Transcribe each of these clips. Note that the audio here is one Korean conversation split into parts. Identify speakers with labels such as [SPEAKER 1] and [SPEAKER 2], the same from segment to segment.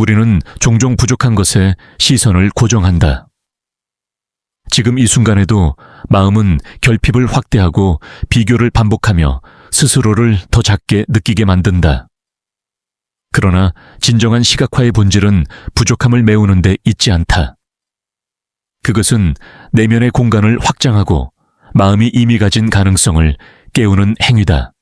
[SPEAKER 1] 우리는 종종 부족한 것에 시선을 고정한다. 지금 이 순간에도 마음은 결핍을 확대하고 비교를 반복하며 스스로를 더 작게 느끼게 만든다. 그러나 진정한 시각화의 본질은 부족함을 메우는 데 있지 않다. 그것은 내면의 공간을 확장하고 마음이 이미 가진 가능성을 깨우는 행위다.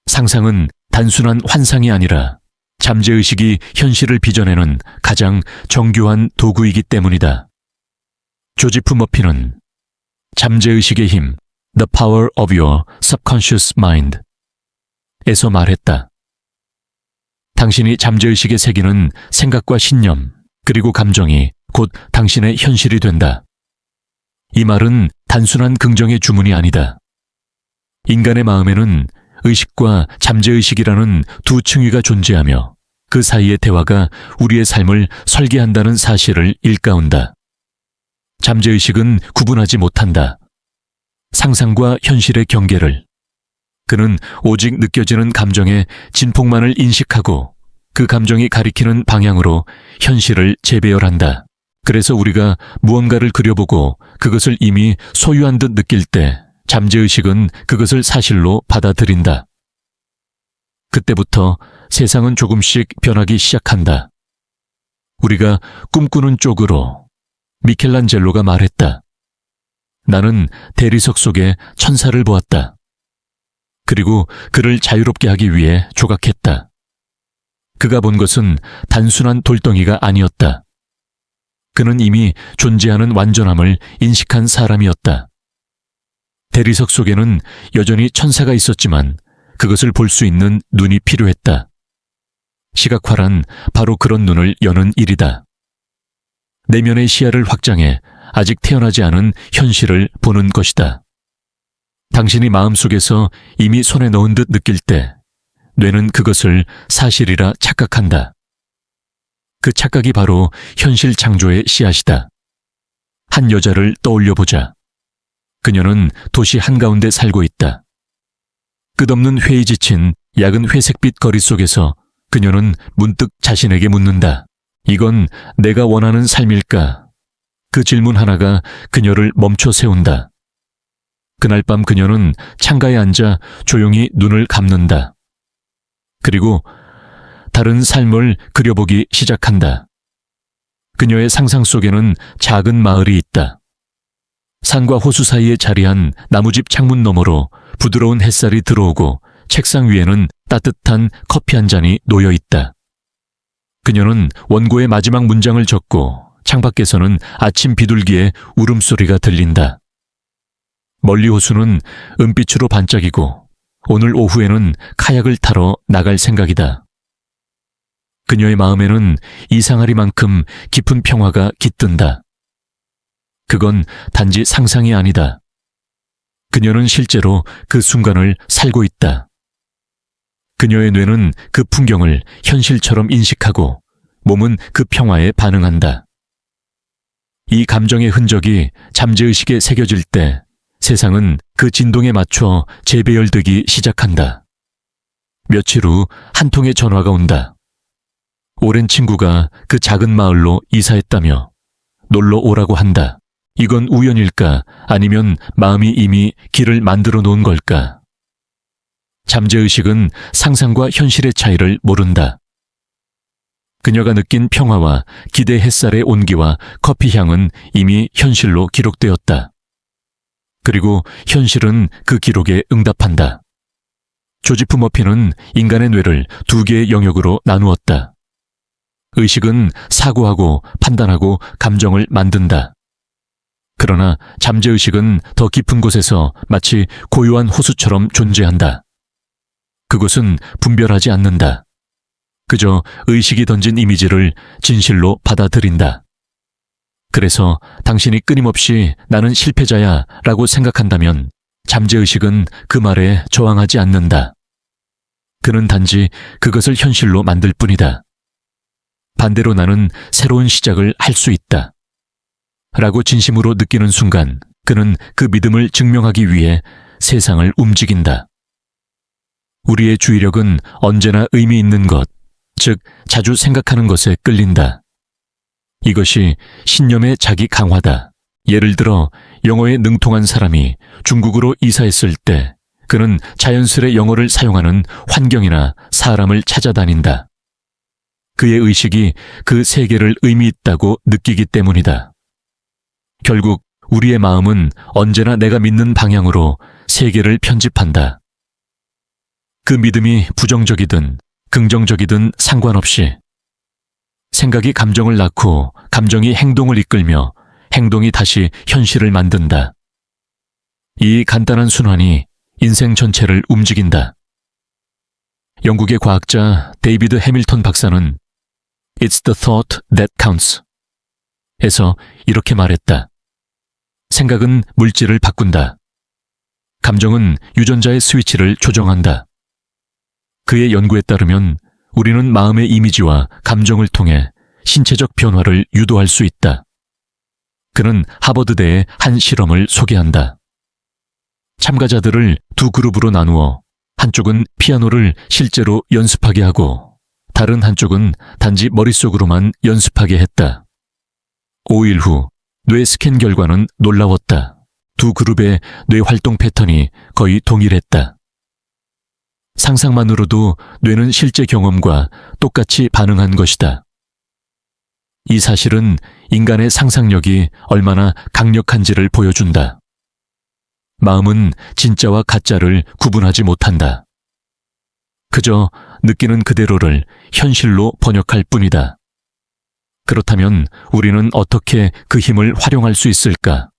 [SPEAKER 1] 상상은 단순한 환상이 아니라 잠재의식이 현실을 빚어내는 가장 정교한 도구이기 때문이다. 조지프 머피는 잠재의식의 힘, The Power of Your Subconscious Mind 에서 말했다. 당신이 잠재의식에 새기는 생각과 신념, 그리고 감정이 곧 당신의 현실이 된다. 이 말은 단순한 긍정의 주문이 아니다. 인간의 마음에는 의식과 잠재의식이라는 두 층위가 존재하며 그 사이의 대화가 우리의 삶을 설계한다는 사실을 일깨운다. 잠재의식은 구분하지 못한다. 상상과 현실의 경계를. 그는 오직 느껴지는 감정의 진폭만을 인식하고 그 감정이 가리키는 방향으로 현실을 재배열한다. 그래서 우리가 무언가를 그려보고 그것을 이미 소유한 듯 느낄 때 잠재의식은 그것을 사실로 받아들인다. 그때부터 세상은 조금씩 변하기 시작한다. 우리가 꿈꾸는 쪽으로. 미켈란젤로가 말했다. 나는 대리석 속에 천사를 보았다. 그리고 그를 자유롭게 하기 위해 조각했다. 그가 본 것은 단순한 돌덩이가 아니었다. 그는 이미 존재하는 완전함을 인식한 사람이었다. 대리석 속에는 여전히 천사가 있었지만 그것을 볼 수 있는 눈이 필요했다. 시각화란 바로 그런 눈을 여는 일이다. 내면의 시야를 확장해 아직 태어나지 않은 현실을 보는 것이다. 당신이 마음속에서 이미 손에 넣은 듯 느낄 때 뇌는 그것을 사실이라 착각한다. 그 착각이 바로 현실 창조의 씨앗이다. 한 여자를 떠올려보자. 그녀는 도시 한가운데 살고 있다. 끝없는 회의 지친 야근 회색빛 거리 속에서 그녀는 문득 자신에게 묻는다. 이건 내가 원하는 삶일까? 그 질문 하나가 그녀를 멈춰 세운다. 그날 밤 그녀는 창가에 앉아 조용히 눈을 감는다. 그리고 다른 삶을 그려보기 시작한다. 그녀의 상상 속에는 작은 마을이 있다. 산과 호수 사이에 자리한 나무집 창문 너머로 부드러운 햇살이 들어오고 책상 위에는 따뜻한 커피 한 잔이 놓여 있다. 그녀는 원고의 마지막 문장을 적고 창밖에서는 아침 비둘기의 울음소리가 들린다. 멀리 호수는 은빛으로 반짝이고 오늘 오후에는 카약을 타러 나갈 생각이다. 그녀의 마음에는 이상하리만큼 깊은 평화가 깃든다. 그건 단지 상상이 아니다. 그녀는 실제로 그 순간을 살고 있다. 그녀의 뇌는 그 풍경을 현실처럼 인식하고 몸은 그 평화에 반응한다. 이 감정의 흔적이 잠재의식에 새겨질 때 세상은 그 진동에 맞춰 재배열되기 시작한다. 며칠 후 한 통의 전화가 온다. 오랜 친구가 그 작은 마을로 이사했다며 놀러 오라고 한다. 이건 우연일까? 아니면 마음이 이미 길을 만들어 놓은 걸까? 잠재의식은 상상과 현실의 차이를 모른다. 그녀가 느낀 평화와 기대 햇살의 온기와 커피 향은 이미 현실로 기록되었다. 그리고 현실은 그 기록에 응답한다. 조지프 머피는 인간의 뇌를 두 개의 영역으로 나누었다. 의식은 사고하고 판단하고 감정을 만든다. 그러나 잠재의식은 더 깊은 곳에서 마치 고요한 호수처럼 존재한다. 그곳은 분별하지 않는다. 그저 의식이 던진 이미지를 진실로 받아들인다. 그래서 당신이 끊임없이 나는 실패자야 라고 생각한다면 잠재의식은 그 말에 저항하지 않는다. 그는 단지 그것을 현실로 만들 뿐이다. 반대로 나는 새로운 시작을 할 수 있다. 라고 진심으로 느끼는 순간 그는 그 믿음을 증명하기 위해 세상을 움직인다. 우리의 주의력은 언제나 의미 있는 것, 즉 자주 생각하는 것에 끌린다. 이것이 신념의 자기 강화다. 예를 들어 영어에 능통한 사람이 중국으로 이사했을 때 그는 자연스레 영어를 사용하는 환경이나 사람을 찾아다닌다. 그의 의식이 그 세계를 의미 있다고 느끼기 때문이다. 결국 우리의 마음은 언제나 내가 믿는 방향으로 세계를 편집한다. 그 믿음이 부정적이든 긍정적이든 상관없이 생각이 감정을 낳고 감정이 행동을 이끌며 행동이 다시 현실을 만든다. 이 간단한 순환이 인생 전체를 움직인다. 영국의 과학자 데이비드 해밀턴 박사는 It's the thought that counts 에서 이렇게 말했다. 생각은 물질을 바꾼다. 감정은 유전자의 스위치를 조정한다. 그의 연구에 따르면 우리는 마음의 이미지와 감정을 통해 신체적 변화를 유도할 수 있다. 그는 하버드대의 한 실험을 소개한다. 참가자들을 두 그룹으로 나누어 한쪽은 피아노를 실제로 연습하게 하고 다른 한쪽은 단지 머릿속으로만 연습하게 했다. 5일 후 뇌 스캔 결과는 놀라웠다. 두 그룹의 뇌 활동 패턴이 거의 동일했다. 상상만으로도 뇌는 실제 경험과 똑같이 반응한 것이다. 이 사실은 인간의 상상력이 얼마나 강력한지를 보여준다. 마음은 진짜와 가짜를 구분하지 못한다. 그저 느끼는 그대로를 현실로 번역할 뿐이다. 그렇다면 우리는 어떻게 그 힘을 활용할 수 있을까?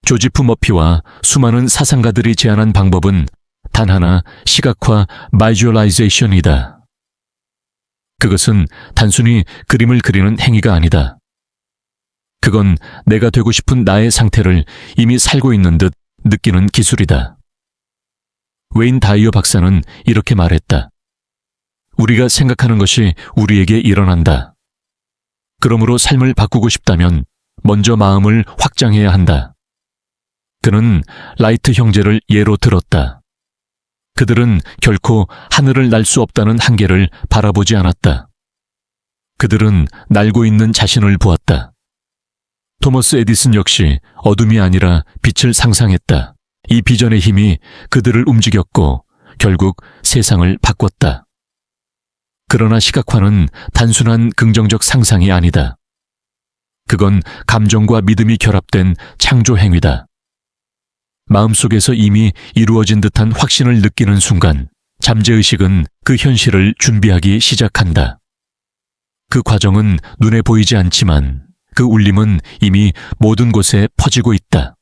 [SPEAKER 1] 조지프 머피와 수많은 사상가들이 제안한 방법은 단 하나, 시각화 바이주얼라이제이션이다. 그것은 단순히 그림을 그리는 행위가 아니다. 그건 내가 되고 싶은 나의 상태를 이미 살고 있는 듯 느끼는 기술이다. 웨인 다이어 박사는 이렇게 말했다. 우리가 생각하는 것이 우리에게 일어난다. 그러므로 삶을 바꾸고 싶다면 먼저 마음을 확장해야 한다. 그는 라이트 형제를 예로 들었다. 그들은 결코 하늘을 날 수 없다는 한계를 바라보지 않았다. 그들은 날고 있는 자신을 보았다. 토머스 에디슨 역시 어둠이 아니라 빛을 상상했다. 이 비전의 힘이 그들을 움직였고 결국 세상을 바꿨다. 그러나 시각화는 단순한 긍정적 상상이 아니다. 그건 감정과 믿음이 결합된 창조 행위다. 마음속에서 이미 이루어진 듯한 확신을 느끼는 순간 잠재의식은 그 현실을 준비하기 시작한다. 그 과정은 눈에 보이지 않지만 그 울림은 이미 모든 곳에 퍼지고 있다.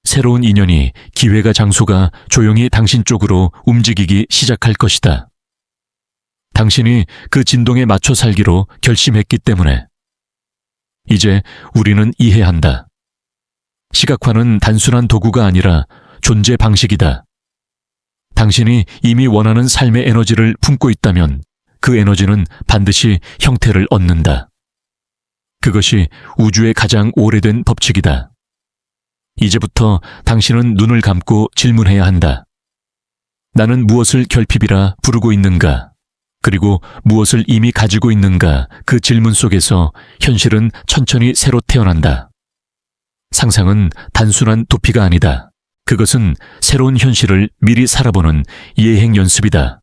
[SPEAKER 1] 새로운 인연이 기회가 장소가 조용히 당신 쪽으로 움직이기 시작할 것이다. 당신이 그 진동에 맞춰 살기로 결심했기 때문에. 이제 우리는 이해한다. 시각화는 단순한 도구가 아니라 존재 방식이다. 당신이 이미 원하는 삶의 에너지를 품고 있다면 그 에너지는 반드시 형태를 얻는다. 그것이 우주의 가장 오래된 법칙이다. 이제부터 당신은 눈을 감고 질문해야 한다. 나는 무엇을 결핍이라 부르고 있는가? 그리고 무엇을 이미 가지고 있는가? 그 질문 속에서 현실은 천천히 새로 태어난다. 상상은 단순한 도피가 아니다. 그것은 새로운 현실을 미리 살아보는 예행 연습이다.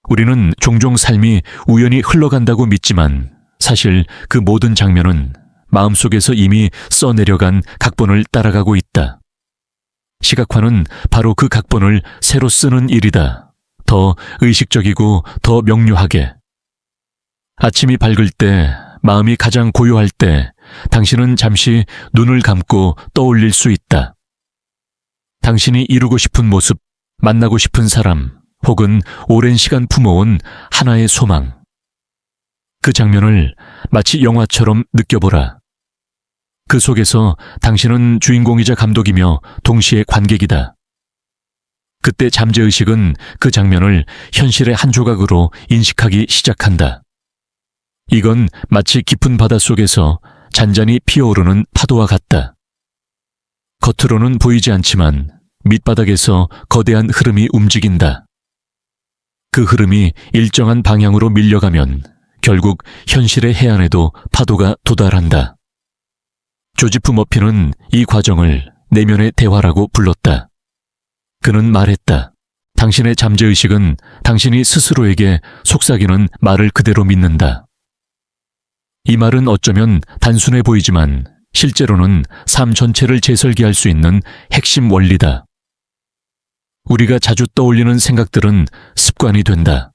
[SPEAKER 1] 우리는 종종 삶이 우연히 흘러간다고 믿지만 사실 그 모든 장면은 마음속에서 이미 써내려간 각본을 따라가고 있다. 시각화는 바로 그 각본을 새로 쓰는 일이다. 더 의식적이고 더 명료하게. 아침이 밝을 때, 마음이 가장 고요할 때 당신은 잠시 눈을 감고 떠올릴 수 있다. 당신이 이루고 싶은 모습, 만나고 싶은 사람, 혹은 오랜 시간 품어온 하나의 소망. 그 장면을 마치 영화처럼 느껴보라. 그 속에서 당신은 주인공이자 감독이며 동시에 관객이다. 그때 잠재의식은 그 장면을 현실의 한 조각으로 인식하기 시작한다. 이건 마치 깊은 바닷속에서 잔잔히 피어오르는 파도와 같다. 겉으로는 보이지 않지만 밑바닥에서 거대한 흐름이 움직인다. 그 흐름이 일정한 방향으로 밀려가면 결국 현실의 해안에도 파도가 도달한다. 조지프 머피는 이 과정을 내면의 대화라고 불렀다. 그는 말했다. 당신의 잠재의식은 당신이 스스로에게 속삭이는 말을 그대로 믿는다. 이 말은 어쩌면 단순해 보이지만 실제로는 삶 전체를 재설계할 수 있는 핵심 원리다. 우리가 자주 떠올리는 생각들은 습관이 된다.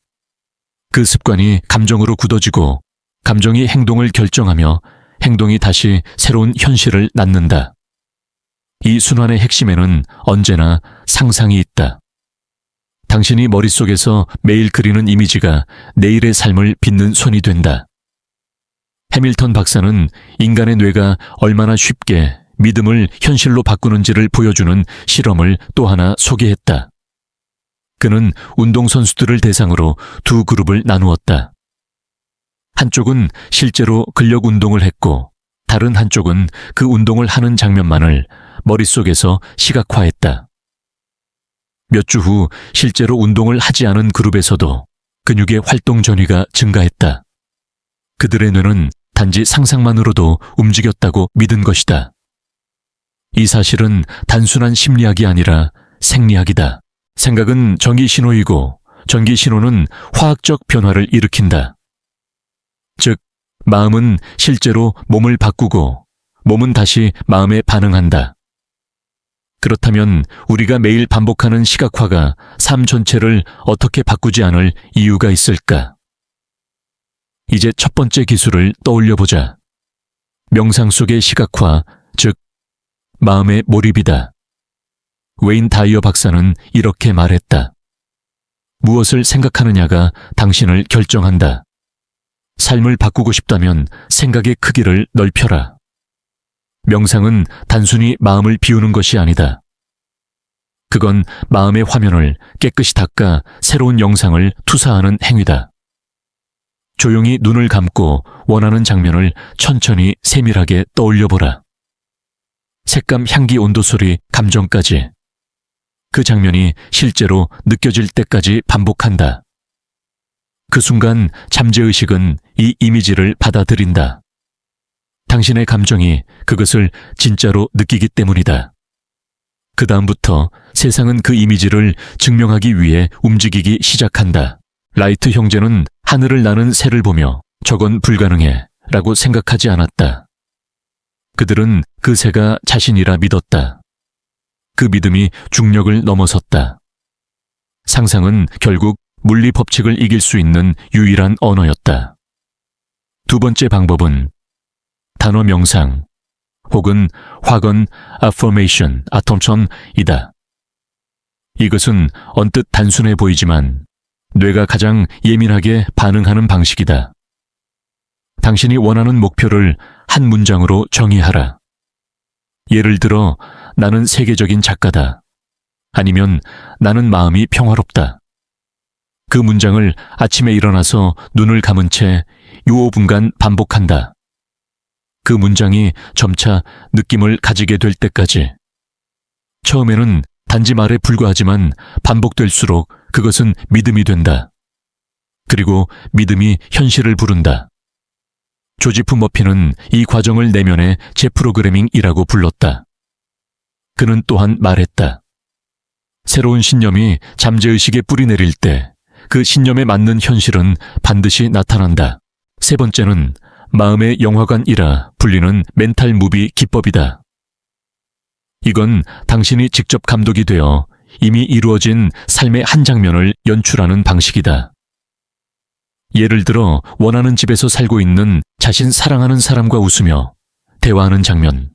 [SPEAKER 1] 그 습관이 감정으로 굳어지고 감정이 행동을 결정하며 행동이 다시 새로운 현실을 낳는다. 이 순환의 핵심에는 언제나 상상이 있다. 당신이 머릿속에서 매일 그리는 이미지가 내일의 삶을 빚는 손이 된다. 해밀턴 박사는 인간의 뇌가 얼마나 쉽게 믿음을 현실로 바꾸는지를 보여주는 실험을 또 하나 소개했다. 그는 운동선수들을 대상으로 두 그룹을 나누었다. 한쪽은 실제로 근력 운동을 했고 다른 한쪽은 그 운동을 하는 장면만을 머릿속에서 시각화했다. 몇 주 후 실제로 운동을 하지 않은 그룹에서도 근육의 활동 전위가 증가했다. 그들의 뇌는 단지 상상만으로도 움직였다고 믿은 것이다. 이 사실은 단순한 심리학이 아니라 생리학이다. 생각은 전기 신호이고 전기 신호는 화학적 변화를 일으킨다. 즉, 마음은 실제로 몸을 바꾸고 몸은 다시 마음에 반응한다. 그렇다면 우리가 매일 반복하는 시각화가 삶 전체를 어떻게 바꾸지 않을 이유가 있을까? 이제 첫 번째 기술을 떠올려보자. 명상 속의 시각화, 즉 마음의 몰입이다. 웨인 다이어 박사는 이렇게 말했다. 무엇을 생각하느냐가 당신을 결정한다. 삶을 바꾸고 싶다면 생각의 크기를 넓혀라. 명상은 단순히 마음을 비우는 것이 아니다. 그건 마음의 화면을 깨끗이 닦아 새로운 영상을 투사하는 행위다. 조용히 눈을 감고 원하는 장면을 천천히 세밀하게 떠올려보라. 색감, 향기, 온도, 소리, 감정까지. 그 장면이 실제로 느껴질 때까지 반복한다. 그 순간 잠재의식은 이 이미지를 받아들인다. 당신의 감정이 그것을 진짜로 느끼기 때문이다. 그 다음부터 세상은 그 이미지를 증명하기 위해 움직이기 시작한다. 라이트 형제는 하늘을 나는 새를 보며 저건 불가능해 라고 생각하지 않았다. 그들은 그 새가 자신이라 믿었다. 그 믿음이 중력을 넘어섰다. 상상은 결국 물리 법칙을 이길 수 있는 유일한 언어였다. 두 번째 방법은 단어 명상 혹은 확언 affirmation, 아톰천이다. 이것은 언뜻 단순해 보이지만 뇌가 가장 예민하게 반응하는 방식이다. 당신이 원하는 목표를 한 문장으로 정의하라. 예를 들어 나는 세계적인 작가다. 아니면 나는 마음이 평화롭다. 그 문장을 아침에 일어나서 눈을 감은 채 5분간 반복한다. 그 문장이 점차 느낌을 가지게 될 때까지. 처음에는 단지 말에 불과하지만 반복될수록 그것은 믿음이 된다. 그리고 믿음이 현실을 부른다. 조지프 머피는 이 과정을 내면의 재프로그래밍이라고 불렀다. 그는 또한 말했다. 새로운 신념이 잠재의식에 뿌리 내릴 때 그 신념에 맞는 현실은 반드시 나타난다. 세 번째는 마음의 영화관이라 불리는 멘탈 무비 기법이다. 이건 당신이 직접 감독이 되어 이미 이루어진 삶의 한 장면을 연출하는 방식이다. 예를 들어 원하는 집에서 살고 있는 자신 사랑하는 사람과 웃으며 대화하는 장면,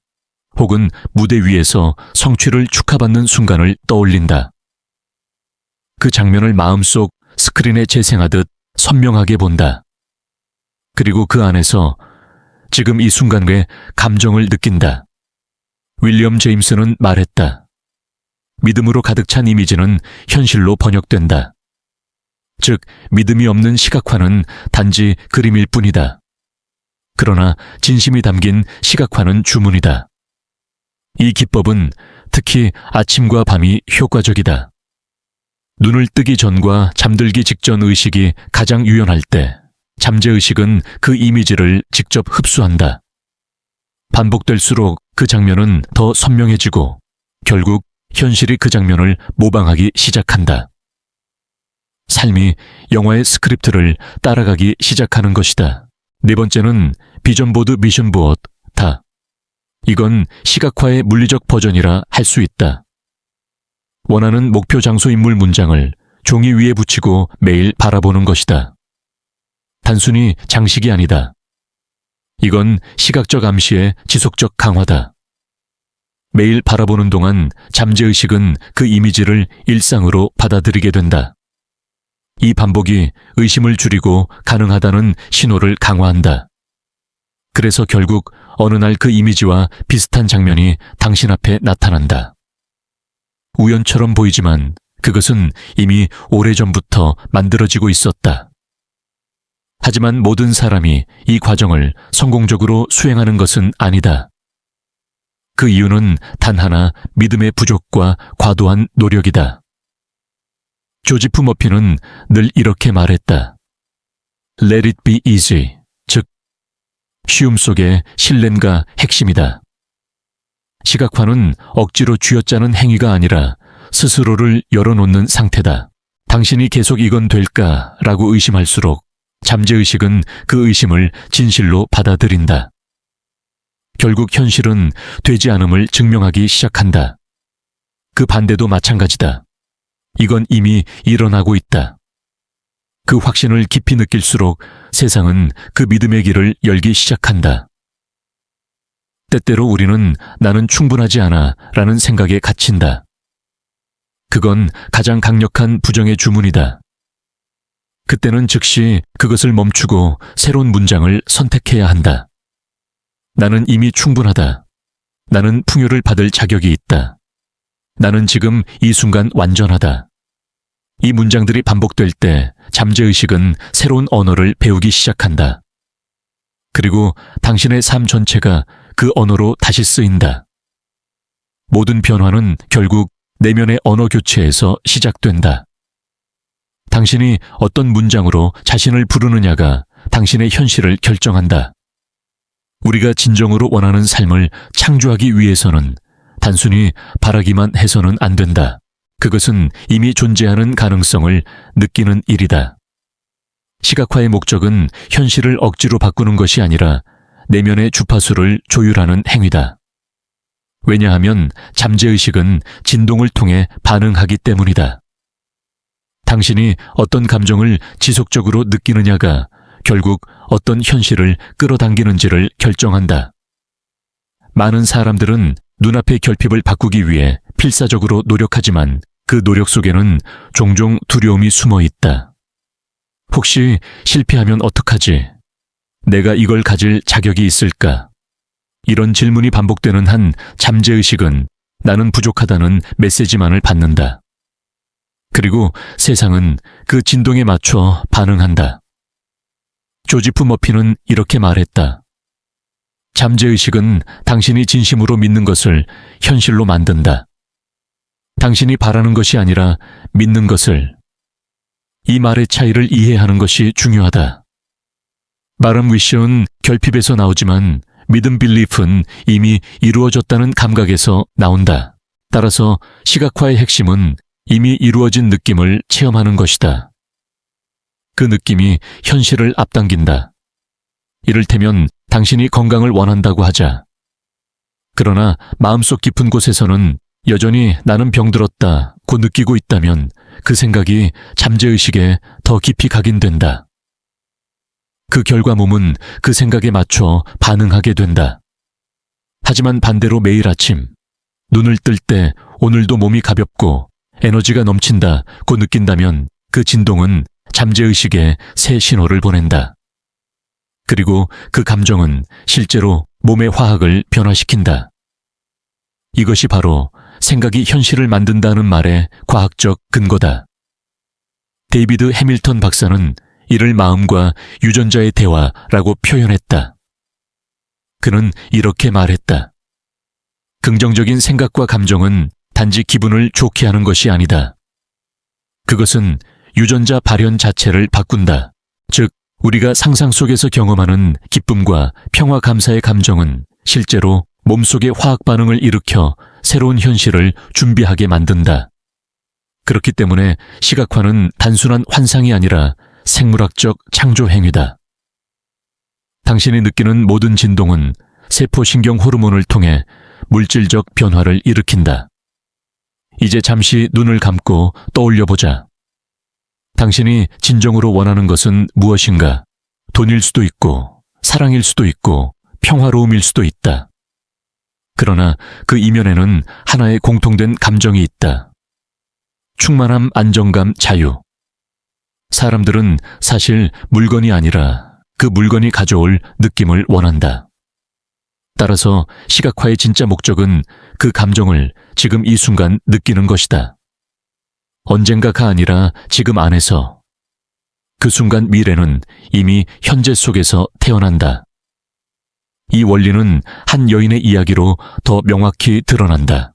[SPEAKER 1] 혹은 무대 위에서 성취를 축하받는 순간을 떠올린다. 그 장면을 마음속 스크린에 재생하듯 선명하게 본다. 그리고 그 안에서 지금 이 순간의 감정을 느낀다. 윌리엄 제임스는 말했다. 믿음으로 가득 찬 이미지는 현실로 번역된다. 즉, 믿음이 없는 시각화는 단지 그림일 뿐이다. 그러나 진심이 담긴 시각화는 주문이다. 이 기법은 특히 아침과 밤이 효과적이다. 눈을 뜨기 전과 잠들기 직전 의식이 가장 유연할 때 잠재의식은 그 이미지를 직접 흡수한다. 반복될수록 그 장면은 더 선명해지고 결국 현실이 그 장면을 모방하기 시작한다. 삶이 영화의 스크립트를 따라가기 시작하는 것이다. 네 번째는 비전보드 미션보드 다. 이건 시각화의 물리적 버전이라 할 수 있다. 원하는 목표 장소 인물 문장을 종이 위에 붙이고 매일 바라보는 것이다. 단순히 장식이 아니다. 이건 시각적 암시의 지속적 강화다. 매일 바라보는 동안 잠재의식은 그 이미지를 일상으로 받아들이게 된다. 이 반복이 의심을 줄이고 가능하다는 신호를 강화한다. 그래서 결국 어느 날 그 이미지와 비슷한 장면이 당신 앞에 나타난다. 우연처럼 보이지만 그것은 이미 오래전부터 만들어지고 있었다. 하지만 모든 사람이 이 과정을 성공적으로 수행하는 것은 아니다. 그 이유는 단 하나, 믿음의 부족과 과도한 노력이다. 조지프 머피는 늘 이렇게 말했다. Let it be easy, 즉 쉬움 속에 신뢰가 핵심이다. 시각화는 억지로 쥐어짜는 행위가 아니라 스스로를 열어놓는 상태다. 당신이 계속 이건 될까라고 의심할수록 잠재의식은 그 의심을 진실로 받아들인다. 결국 현실은 되지 않음을 증명하기 시작한다. 그 반대도 마찬가지다. 이건 이미 일어나고 있다. 그 확신을 깊이 느낄수록 세상은 그 믿음의 길을 열기 시작한다. 때때로 우리는 나는 충분하지 않아 라는 생각에 갇힌다. 그건 가장 강력한 부정의 주문이다. 그때는 즉시 그것을 멈추고 새로운 문장을 선택해야 한다. 나는 이미 충분하다. 나는 풍요를 받을 자격이 있다. 나는 지금 이 순간 완전하다. 이 문장들이 반복될 때 잠재의식은 새로운 언어를 배우기 시작한다. 그리고 당신의 삶 전체가 그 언어로 다시 쓰인다. 모든 변화는 결국 내면의 언어 교체에서 시작된다. 당신이 어떤 문장으로 자신을 부르느냐가 당신의 현실을 결정한다. 우리가 진정으로 원하는 삶을 창조하기 위해서는 단순히 바라기만 해서는 안 된다. 그것은 이미 존재하는 가능성을 느끼는 일이다. 시각화의 목적은 현실을 억지로 바꾸는 것이 아니라 내면의 주파수를 조율하는 행위다. 왜냐하면 잠재의식은 진동을 통해 반응하기 때문이다. 당신이 어떤 감정을 지속적으로 느끼느냐가 결국 어떤 현실을 끌어당기는지를 결정한다. 많은 사람들은 눈앞의 결핍을 바꾸기 위해 필사적으로 노력하지만 그 노력 속에는 종종 두려움이 숨어 있다. 혹시 실패하면 어떡하지? 내가 이걸 가질 자격이 있을까? 이런 질문이 반복되는 한 잠재의식은 나는 부족하다는 메시지만을 받는다. 그리고 세상은 그 진동에 맞춰 반응한다. 조지프 머피는 이렇게 말했다. 잠재의식은 당신이 진심으로 믿는 것을 현실로 만든다. 당신이 바라는 것이 아니라 믿는 것을. 이 말의 차이를 이해하는 것이 중요하다. 말은 위시은 결핍에서 나오지만 믿음 빌리프는 이미 이루어졌다는 감각에서 나온다. 따라서 시각화의 핵심은 이미 이루어진 느낌을 체험하는 것이다. 그 느낌이 현실을 앞당긴다. 이를테면 당신이 건강을 원한다고 하자. 그러나 마음속 깊은 곳에서는 여전히 나는 병들었다고 느끼고 있다면 그 생각이 잠재의식에 더 깊이 각인된다. 그 결과 몸은 그 생각에 맞춰 반응하게 된다. 하지만 반대로 매일 아침 눈을 뜰 때 오늘도 몸이 가볍고 에너지가 넘친다고 느낀다면 그 진동은 잠재의식에 새 신호를 보낸다. 그리고 그 감정은 실제로 몸의 화학을 변화시킨다. 이것이 바로 생각이 현실을 만든다는 말의 과학적 근거다. 데이비드 해밀턴 박사는 이를 마음과 유전자의 대화라고 표현했다. 그는 이렇게 말했다. 긍정적인 생각과 감정은 단지 기분을 좋게 하는 것이 아니다. 그것은 유전자 발현 자체를 바꾼다. 즉, 우리가 상상 속에서 경험하는 기쁨과 평화 감사의 감정은 실제로 몸속의 화학 반응을 일으켜 새로운 현실을 준비하게 만든다. 그렇기 때문에 시각화는 단순한 환상이 아니라 생물학적 창조 행위다. 당신이 느끼는 모든 진동은 세포신경 호르몬을 통해 물질적 변화를 일으킨다. 이제 잠시 눈을 감고 떠올려보자. 당신이 진정으로 원하는 것은 무엇인가? 돈일 수도 있고, 사랑일 수도 있고, 평화로움일 수도 있다. 그러나 그 이면에는 하나의 공통된 감정이 있다. 충만함, 안정감, 자유. 사람들은 사실 물건이 아니라 그 물건이 가져올 느낌을 원한다. 따라서 시각화의 진짜 목적은 그 감정을 지금 이 순간 느끼는 것이다. 언젠가가 아니라 지금 안에서. 그 순간 미래는 이미 현재 속에서 태어난다. 이 원리는 한 여인의 이야기로 더 명확히 드러난다.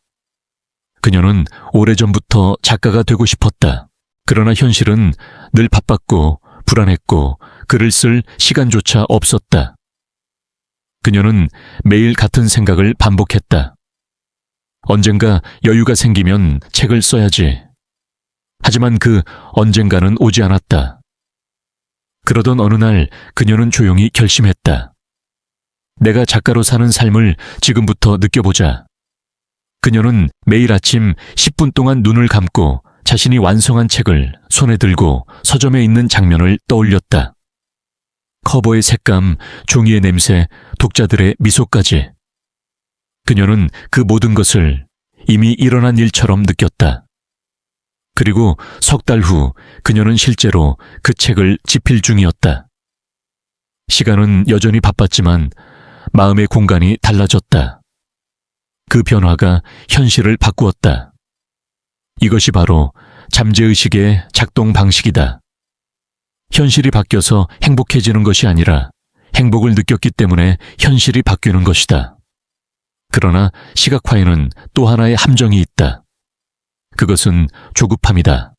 [SPEAKER 1] 그녀는 오래전부터 작가가 되고 싶었다. 그러나 현실은 늘 바빴고 불안했고 글을 쓸 시간조차 없었다. 그녀는 매일 같은 생각을 반복했다. 언젠가 여유가 생기면 책을 써야지. 하지만 그 언젠가는 오지 않았다. 그러던 어느 날 그녀는 조용히 결심했다. 내가 작가로 사는 삶을 지금부터 느껴보자. 그녀는 매일 아침 10분 동안 눈을 감고 자신이 완성한 책을 손에 들고 서점에 있는 장면을 떠올렸다. 커버의 색감, 종이의 냄새, 독자들의 미소까지. 그녀는 그 모든 것을 이미 일어난 일처럼 느꼈다. 그리고 석 달 후 그녀는 실제로 그 책을 집필 중이었다. 시간은 여전히 바빴지만 마음의 공간이 달라졌다. 그 변화가 현실을 바꾸었다. 이것이 바로 잠재의식의 작동 방식이다. 현실이 바뀌어서 행복해지는 것이 아니라 행복을 느꼈기 때문에 현실이 바뀌는 것이다. 그러나 시각화에는 또 하나의 함정이 있다. 그것은 조급함이다.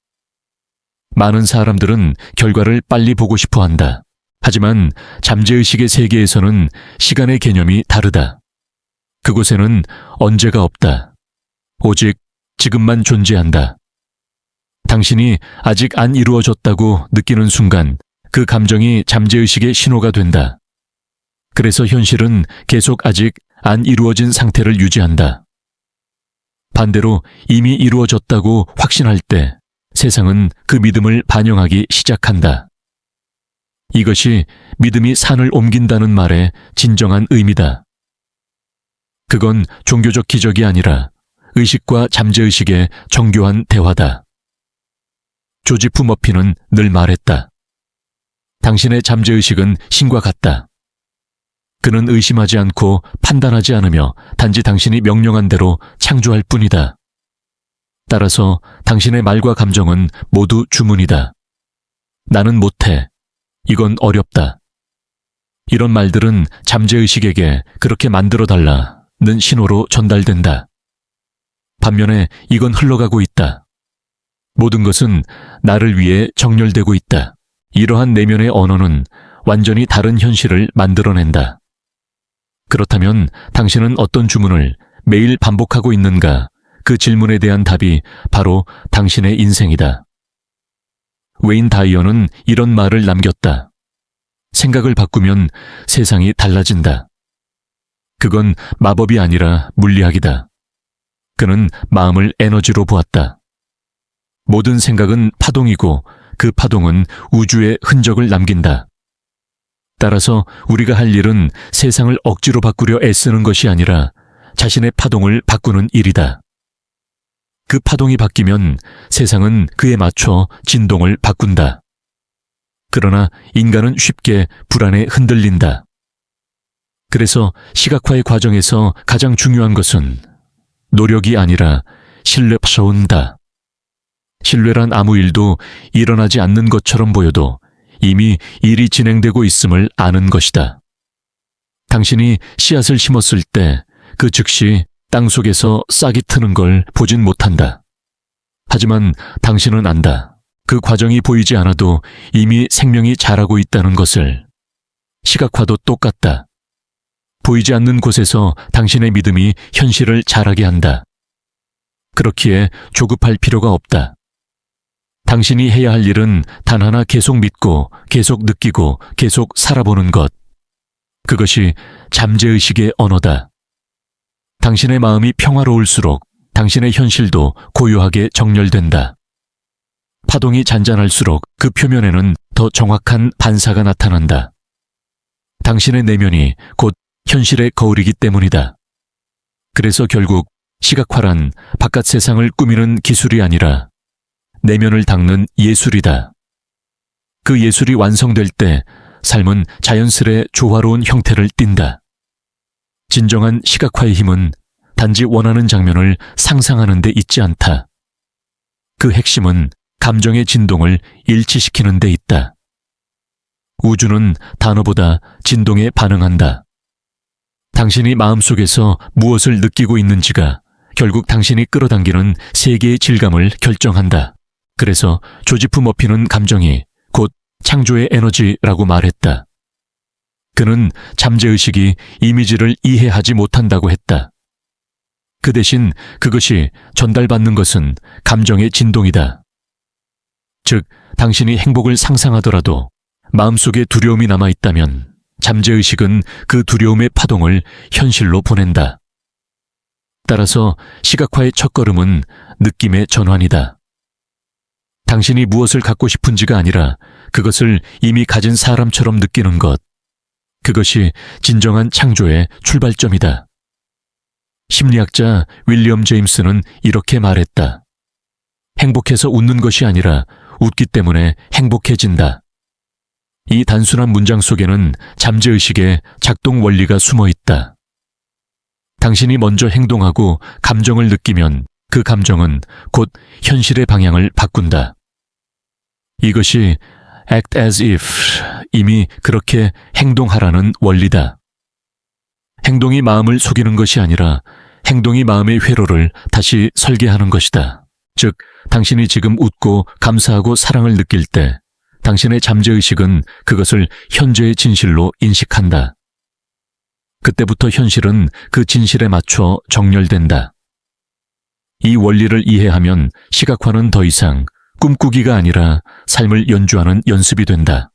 [SPEAKER 1] 많은 사람들은 결과를 빨리 보고 싶어 한다. 하지만 잠재의식의 세계에서는 시간의 개념이 다르다. 그곳에는 언제가 없다. 오직 지금만 존재한다. 당신이 아직 안 이루어졌다고 느끼는 순간 그 감정이 잠재의식의 신호가 된다. 그래서 현실은 계속 아직 안 이루어진 상태를 유지한다. 반대로 이미 이루어졌다고 확신할 때 세상은 그 믿음을 반영하기 시작한다. 이것이 믿음이 산을 옮긴다는 말의 진정한 의미다. 그건 종교적 기적이 아니라 의식과 잠재의식의 정교한 대화다. 조지프 머피는 늘 말했다. 당신의 잠재의식은 신과 같다. 그는 의심하지 않고 판단하지 않으며 단지 당신이 명령한 대로 창조할 뿐이다. 따라서 당신의 말과 감정은 모두 주문이다. 나는 못해. 이건 어렵다. 이런 말들은 잠재의식에게 그렇게 만들어달라는 신호로 전달된다. 반면에 이건 흘러가고 있다. 모든 것은 나를 위해 정렬되고 있다. 이러한 내면의 언어는 완전히 다른 현실을 만들어낸다. 그렇다면 당신은 어떤 주문을 매일 반복하고 있는가? 그 질문에 대한 답이 바로 당신의 인생이다. 웨인 다이어는 이런 말을 남겼다. 생각을 바꾸면 세상이 달라진다. 그건 마법이 아니라 물리학이다. 그는 마음을 에너지로 보았다. 모든 생각은 파동이고 그 파동은 우주의 흔적을 남긴다. 따라서 우리가 할 일은 세상을 억지로 바꾸려 애쓰는 것이 아니라 자신의 파동을 바꾸는 일이다. 그 파동이 바뀌면 세상은 그에 맞춰 진동을 바꾼다. 그러나 인간은 쉽게 불안에 흔들린다. 그래서 시각화의 과정에서 가장 중요한 것은 노력이 아니라 신뢰다. 신뢰란 아무 일도 일어나지 않는 것처럼 보여도 이미 일이 진행되고 있음을 아는 것이다. 당신이 씨앗을 심었을 때 그 즉시 땅 속에서 싹이 트는 걸 보진 못한다. 하지만 당신은 안다. 그 과정이 보이지 않아도 이미 생명이 자라고 있다는 것을. 시각화도 똑같다. 보이지 않는 곳에서 당신의 믿음이 현실을 자라게 한다. 그렇기에 조급할 필요가 없다. 당신이 해야 할 일은 단 하나 계속 믿고, 계속 느끼고, 계속 살아보는 것. 그것이 잠재의식의 언어다. 당신의 마음이 평화로울수록 당신의 현실도 고요하게 정렬된다. 파동이 잔잔할수록 그 표면에는 더 정확한 반사가 나타난다. 당신의 내면이 곧 현실의 거울이기 때문이다. 그래서 결국 시각화란 바깥 세상을 꾸미는 기술이 아니라 내면을 닦는 예술이다. 그 예술이 완성될 때 삶은 자연스레 조화로운 형태를 띈다. 진정한 시각화의 힘은 단지 원하는 장면을 상상하는 데 있지 않다. 그 핵심은 감정의 진동을 일치시키는 데 있다. 우주는 단어보다 진동에 반응한다. 당신이 마음속에서 무엇을 느끼고 있는지가 결국 당신이 끌어당기는 세계의 질감을 결정한다. 그래서 조지프 머피는 감정이 곧 창조의 에너지라고 말했다. 그는 잠재의식이 이미지를 이해하지 못한다고 했다. 그 대신 그것이 전달받는 것은 감정의 진동이다. 즉, 당신이 행복을 상상하더라도 마음속에 두려움이 남아있다면 잠재의식은 그 두려움의 파동을 현실로 보낸다. 따라서 시각화의 첫걸음은 느낌의 전환이다. 당신이 무엇을 갖고 싶은지가 아니라 그것을 이미 가진 사람처럼 느끼는 것. 그것이 진정한 창조의 출발점이다. 심리학자 윌리엄 제임스는 이렇게 말했다. 행복해서 웃는 것이 아니라 웃기 때문에 행복해진다. 이 단순한 문장 속에는 잠재의식의 작동 원리가 숨어 있다. 당신이 먼저 행동하고 감정을 느끼면 그 감정은 곧 현실의 방향을 바꾼다. 이것이 act as if, 이미 그렇게 행동하라는 원리다. 행동이 마음을 속이는 것이 아니라 행동이 마음의 회로를 다시 설계하는 것이다. 즉, 당신이 지금 웃고 감사하고 사랑을 느낄 때 당신의 잠재의식은 그것을 현재의 진실로 인식한다. 그때부터 현실은 그 진실에 맞춰 정렬된다. 이 원리를 이해하면 시각화는 더 이상 꿈꾸기가 아니라 삶을 연주하는 연습이 된다.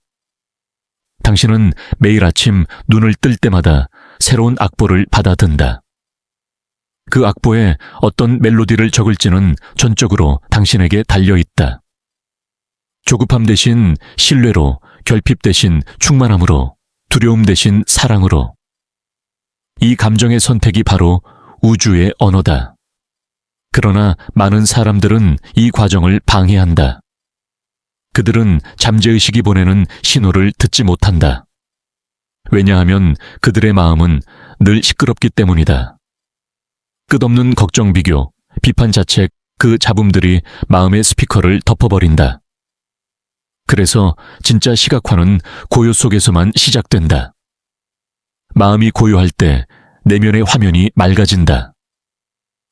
[SPEAKER 1] 당신은 매일 아침 눈을 뜰 때마다 새로운 악보를 받아든다. 그 악보에 어떤 멜로디를 적을지는 전적으로 당신에게 달려있다. 조급함 대신 신뢰로, 결핍 대신 충만함으로, 두려움 대신 사랑으로. 이 감정의 선택이 바로 우주의 언어다. 그러나 많은 사람들은 이 과정을 방해한다. 그들은 잠재의식이 보내는 신호를 듣지 못한다. 왜냐하면 그들의 마음은 늘 시끄럽기 때문이다. 끝없는 걱정 비교, 비판 자책, 그 잡음들이 마음의 스피커를 덮어버린다. 그래서 진짜 시각화는 고요 속에서만 시작된다. 마음이 고요할 때 내면의 화면이 맑아진다.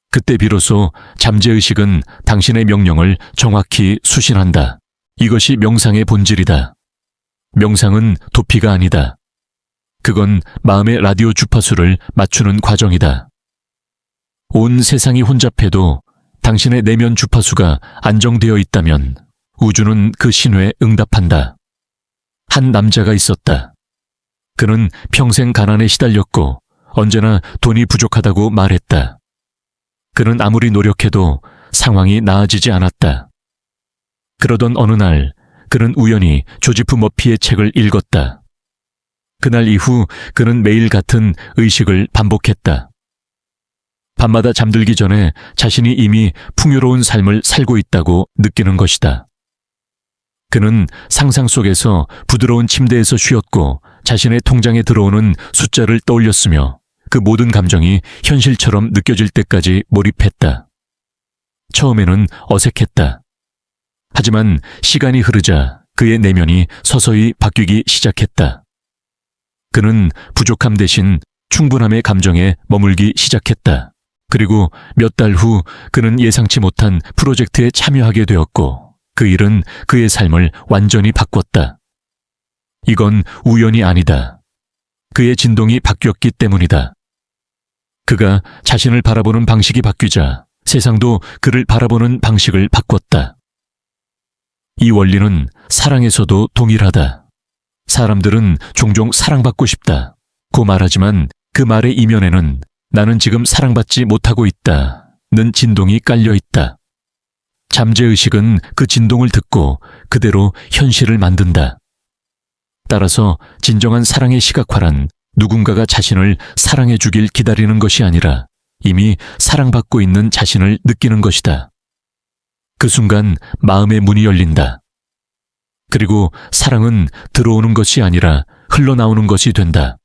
[SPEAKER 1] 그때 비로소 잠재의식은 당신의 명령을 정확히 수신한다. 이것이 명상의 본질이다. 명상은 도피가 아니다. 그건 마음의 라디오 주파수를 맞추는 과정이다. 온 세상이 혼잡해도 당신의 내면 주파수가 안정되어 있다면 우주는 그 신호에 응답한다. 한 남자가 있었다. 그는 평생 가난에 시달렸고 언제나 돈이 부족하다고 말했다. 그는 아무리 노력해도 상황이 나아지지 않았다. 그러던 어느 날 그는 우연히 조지프 머피의 책을 읽었다. 그날 이후 그는 매일 같은 의식을 반복했다. 밤마다 잠들기 전에 자신이 이미 풍요로운 삶을 살고 있다고 느끼는 것이다. 그는 상상 속에서 부드러운 침대에서 쉬었고 자신의 통장에 들어오는 숫자를 떠올렸으며 그 모든 감정이 현실처럼 느껴질 때까지 몰입했다. 처음에는 어색했다. 하지만 시간이 흐르자 그의 내면이 서서히 바뀌기 시작했다. 그는 부족함 대신 충분함의 감정에 머물기 시작했다. 그리고 몇 달 후 그는 예상치 못한 프로젝트에 참여하게 되었고 그 일은 그의 삶을 완전히 바꿨다. 이건 우연이 아니다. 그의 진동이 바뀌었기 때문이다. 그가 자신을 바라보는 방식이 바뀌자 세상도 그를 바라보는 방식을 바꿨다. 이 원리는 사랑에서도 동일하다. 사람들은 종종 사랑받고 싶다고 말하지만 그 말의 이면에는 나는 지금 사랑받지 못하고 있다는 진동이 깔려 있다. 잠재의식은 그 진동을 듣고 그대로 현실을 만든다. 따라서 진정한 사랑의 시각화란 누군가가 자신을 사랑해 주길 기다리는 것이 아니라 이미 사랑받고 있는 자신을 느끼는 것이다. 그 순간 마음의 문이 열린다. 그리고 사랑은 들어오는 것이 아니라 흘러나오는 것이 된다.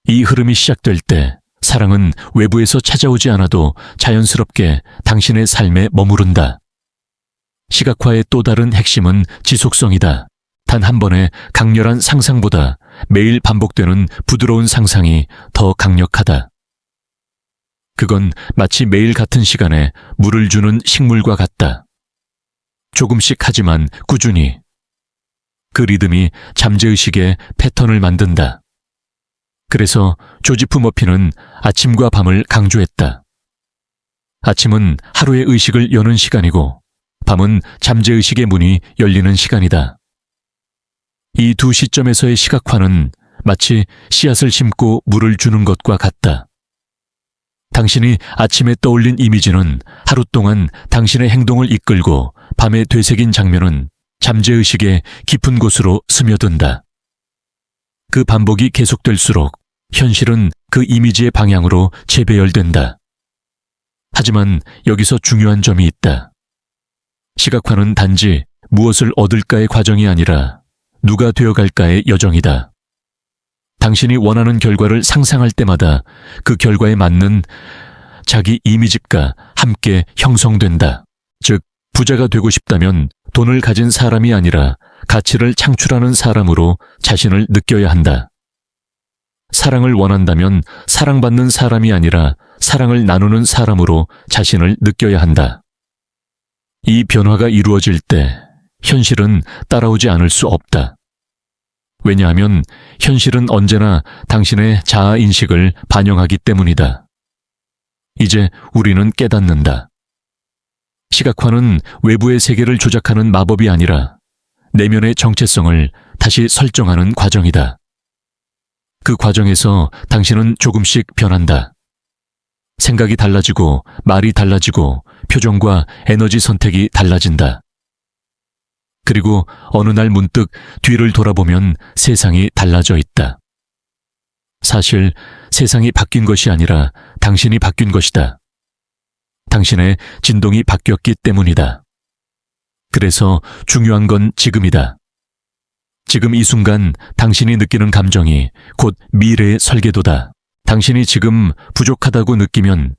[SPEAKER 1] 이 흐름이 시작될 때 사랑은 외부에서 찾아오지 않아도 자연스럽게 당신의 삶에 머무른다. 시각화의 또 다른 핵심은 지속성이다. 단 한 번의 강렬한 상상보다 매일 반복되는 부드러운 상상이 더 강력하다. 그건 마치 매일 같은 시간에 물을 주는 식물과 같다. 조금씩 하지만 꾸준히. 그 리듬이 잠재의식의 패턴을 만든다. 그래서 조지프 머피는 아침과 밤을 강조했다. 아침은 하루의 의식을 여는 시간이고 밤은 잠재의식의 문이 열리는 시간이다. 이 두 시점에서의 시각화는 마치 씨앗을 심고 물을 주는 것과 같다. 당신이 아침에 떠올린 이미지는 하루 동안 당신의 행동을 이끌고 밤에 되새긴 장면은 잠재의식의 깊은 곳으로 스며든다. 그 반복이 계속될수록 현실은 그 이미지의 방향으로 재배열된다. 하지만 여기서 중요한 점이 있다. 시각화는 단지 무엇을 얻을까의 과정이 아니라 누가 되어갈까의 여정이다. 당신이 원하는 결과를 상상할 때마다 그 결과에 맞는 자기 이미지가 함께 형성된다. 즉, 부자가 되고 싶다면 돈을 가진 사람이 아니라 가치를 창출하는 사람으로 자신을 느껴야 한다. 사랑을 원한다면 사랑받는 사람이 아니라 사랑을 나누는 사람으로 자신을 느껴야 한다. 이 변화가 이루어질 때 현실은 따라오지 않을 수 없다. 왜냐하면 현실은 언제나 당신의 자아인식을 반영하기 때문이다. 이제 우리는 깨닫는다. 시각화는 외부의 세계를 조작하는 마법이 아니라 내면의 정체성을 다시 설정하는 과정이다. 그 과정에서 당신은 조금씩 변한다. 생각이 달라지고 말이 달라지고 표정과 에너지 선택이 달라진다. 그리고 어느 날 문득 뒤를 돌아보면 세상이 달라져 있다. 사실 세상이 바뀐 것이 아니라 당신이 바뀐 것이다. 당신의 진동이 바뀌었기 때문이다. 그래서 중요한 건 지금이다. 지금 이 순간 당신이 느끼는 감정이 곧 미래의 설계도다. 당신이 지금 부족하다고 느끼면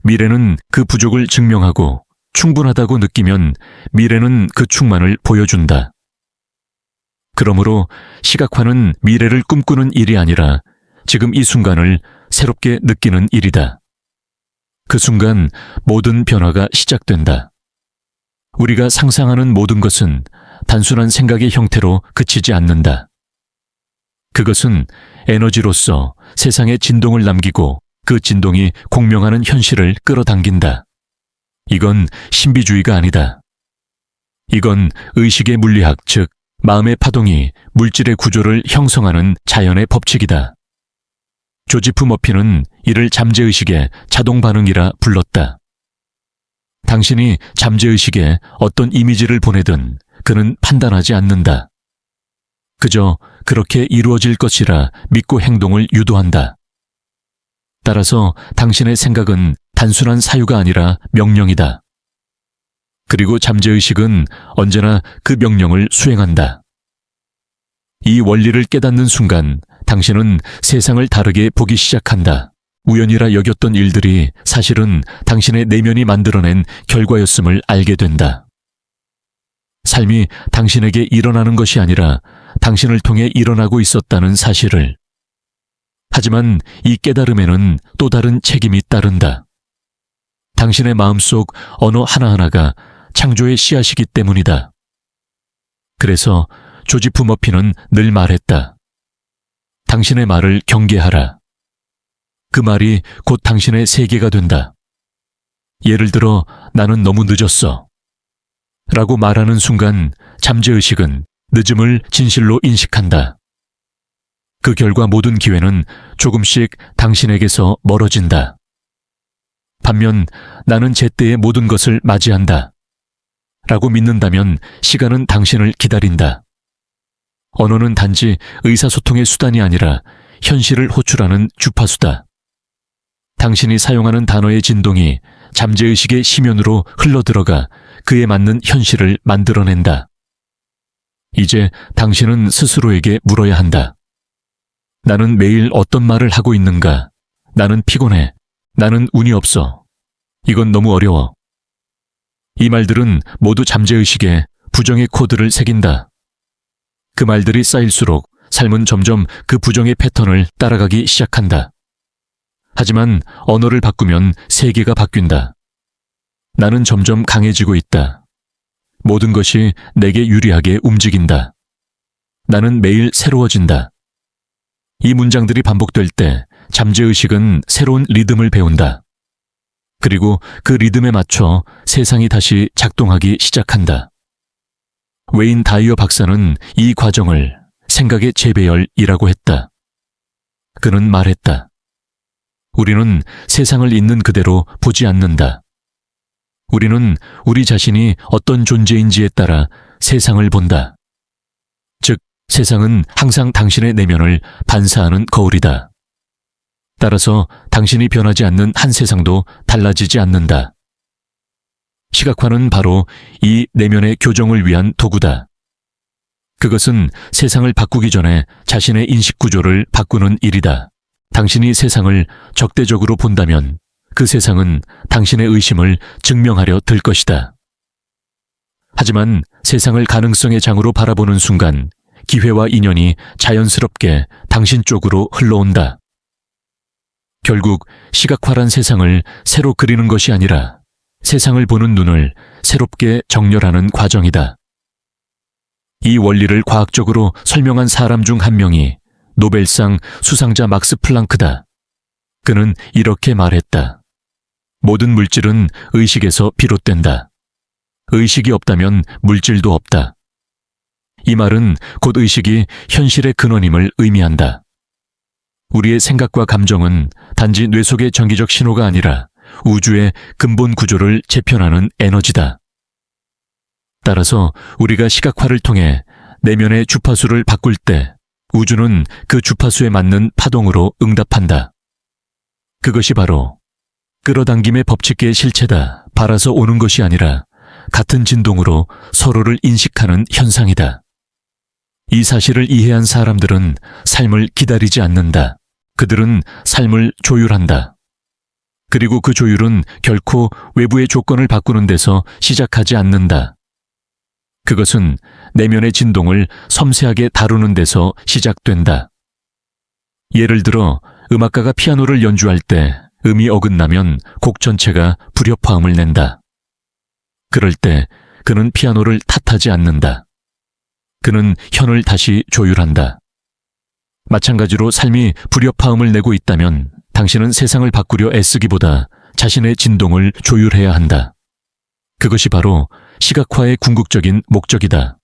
[SPEAKER 1] 미래는 그 부족을 증명하고 충분하다고 느끼면 미래는 그 충만을 보여준다. 그러므로 시각화는 미래를 꿈꾸는 일이 아니라 지금 이 순간을 새롭게 느끼는 일이다. 그 순간 모든 변화가 시작된다. 우리가 상상하는 모든 것은 단순한 생각의 형태로 그치지 않는다. 그것은 에너지로서 세상에 진동을 남기고 그 진동이 공명하는 현실을 끌어당긴다. 이건 신비주의가 아니다. 이건 의식의 물리학, 즉 마음의 파동이 물질의 구조를 형성하는 자연의 법칙이다. 조지프 머피는 이를 잠재의식의 자동 반응이라 불렀다. 당신이 잠재의식에 어떤 이미지를 보내든 그는 판단하지 않는다. 그저 그렇게 이루어질 것이라 믿고 행동을 유도한다. 따라서 당신의 생각은 단순한 사유가 아니라 명령이다. 그리고 잠재의식은 언제나 그 명령을 수행한다. 이 원리를 깨닫는 순간 당신은 세상을 다르게 보기 시작한다. 우연이라 여겼던 일들이 사실은 당신의 내면이 만들어낸 결과였음을 알게 된다. 삶이 당신에게 일어나는 것이 아니라 당신을 통해 일어나고 있었다는 사실을. 하지만 이 깨달음에는 또 다른 책임이 따른다. 당신의 마음속 언어 하나하나가 창조의 씨앗이기 때문이다. 그래서 조지프 머피는 늘 말했다. 당신의 말을 경계하라. 그 말이 곧 당신의 세계가 된다. 예를 들어 나는 너무 늦었어. 라고 말하는 순간 잠재의식은 늦음을 진실로 인식한다. 그 결과 모든 기회는 조금씩 당신에게서 멀어진다. 반면 나는 제때의 모든 것을 맞이한다. 라고 믿는다면 시간은 당신을 기다린다. 언어는 단지 의사소통의 수단이 아니라 현실을 호출하는 주파수다. 당신이 사용하는 단어의 진동이 잠재의식의 심연으로 흘러들어가 그에 맞는 현실을 만들어낸다. 이제 당신은 스스로에게 물어야 한다. 나는 매일 어떤 말을 하고 있는가? 나는 피곤해. 나는 운이 없어. 이건 너무 어려워. 이 말들은 모두 잠재의식에 부정의 코드를 새긴다. 그 말들이 쌓일수록 삶은 점점 그 부정의 패턴을 따라가기 시작한다. 하지만 언어를 바꾸면 세계가 바뀐다. 나는 점점 강해지고 있다. 모든 것이 내게 유리하게 움직인다. 나는 매일 새로워진다. 이 문장들이 반복될 때 잠재의식은 새로운 리듬을 배운다. 그리고 그 리듬에 맞춰 세상이 다시 작동하기 시작한다. 웨인 다이어 박사는 이 과정을 생각의 재배열이라고 했다. 그는 말했다. 우리는 세상을 있는 그대로 보지 않는다. 우리는 우리 자신이 어떤 존재인지에 따라 세상을 본다. 즉, 세상은 항상 당신의 내면을 반사하는 거울이다. 따라서 당신이 변하지 않는 한 세상도 달라지지 않는다. 시각화는 바로 이 내면의 교정을 위한 도구다. 그것은 세상을 바꾸기 전에 자신의 인식 구조를 바꾸는 일이다. 당신이 세상을 적대적으로 본다면 그 세상은 당신의 의심을 증명하려 들 것이다. 하지만 세상을 가능성의 장으로 바라보는 순간 기회와 인연이 자연스럽게 당신 쪽으로 흘러온다. 결국 시각화란 세상을 새로 그리는 것이 아니라 세상을 보는 눈을 새롭게 정렬하는 과정이다. 이 원리를 과학적으로 설명한 사람 중 한 명이 노벨상 수상자 막스 플랑크다. 그는 이렇게 말했다. 모든 물질은 의식에서 비롯된다. 의식이 없다면 물질도 없다. 이 말은 곧 의식이 현실의 근원임을 의미한다. 우리의 생각과 감정은 단지 뇌 속의 전기적 신호가 아니라 우주의 근본 구조를 재편하는 에너지다. 따라서 우리가 시각화를 통해 내면의 주파수를 바꿀 때 우주는 그 주파수에 맞는 파동으로 응답한다. 그것이 바로 끌어당김의 법칙의 실체다. 바라서 오는 것이 아니라 같은 진동으로 서로를 인식하는 현상이다. 이 사실을 이해한 사람들은 삶을 기다리지 않는다. 그들은 삶을 조율한다. 그리고 그 조율은 결코 외부의 조건을 바꾸는 데서 시작하지 않는다. 그것은 내면의 진동을 섬세하게 다루는 데서 시작된다. 예를 들어 음악가가 피아노를 연주할 때 음이 어긋나면 곡 전체가 불협화음을 낸다. 그럴 때 그는 피아노를 탓하지 않는다. 그는 현을 다시 조율한다. 마찬가지로 삶이 불협화음을 내고 있다면 당신은 세상을 바꾸려 애쓰기보다 자신의 진동을 조율해야 한다. 그것이 바로 시각화의 궁극적인 목적이다.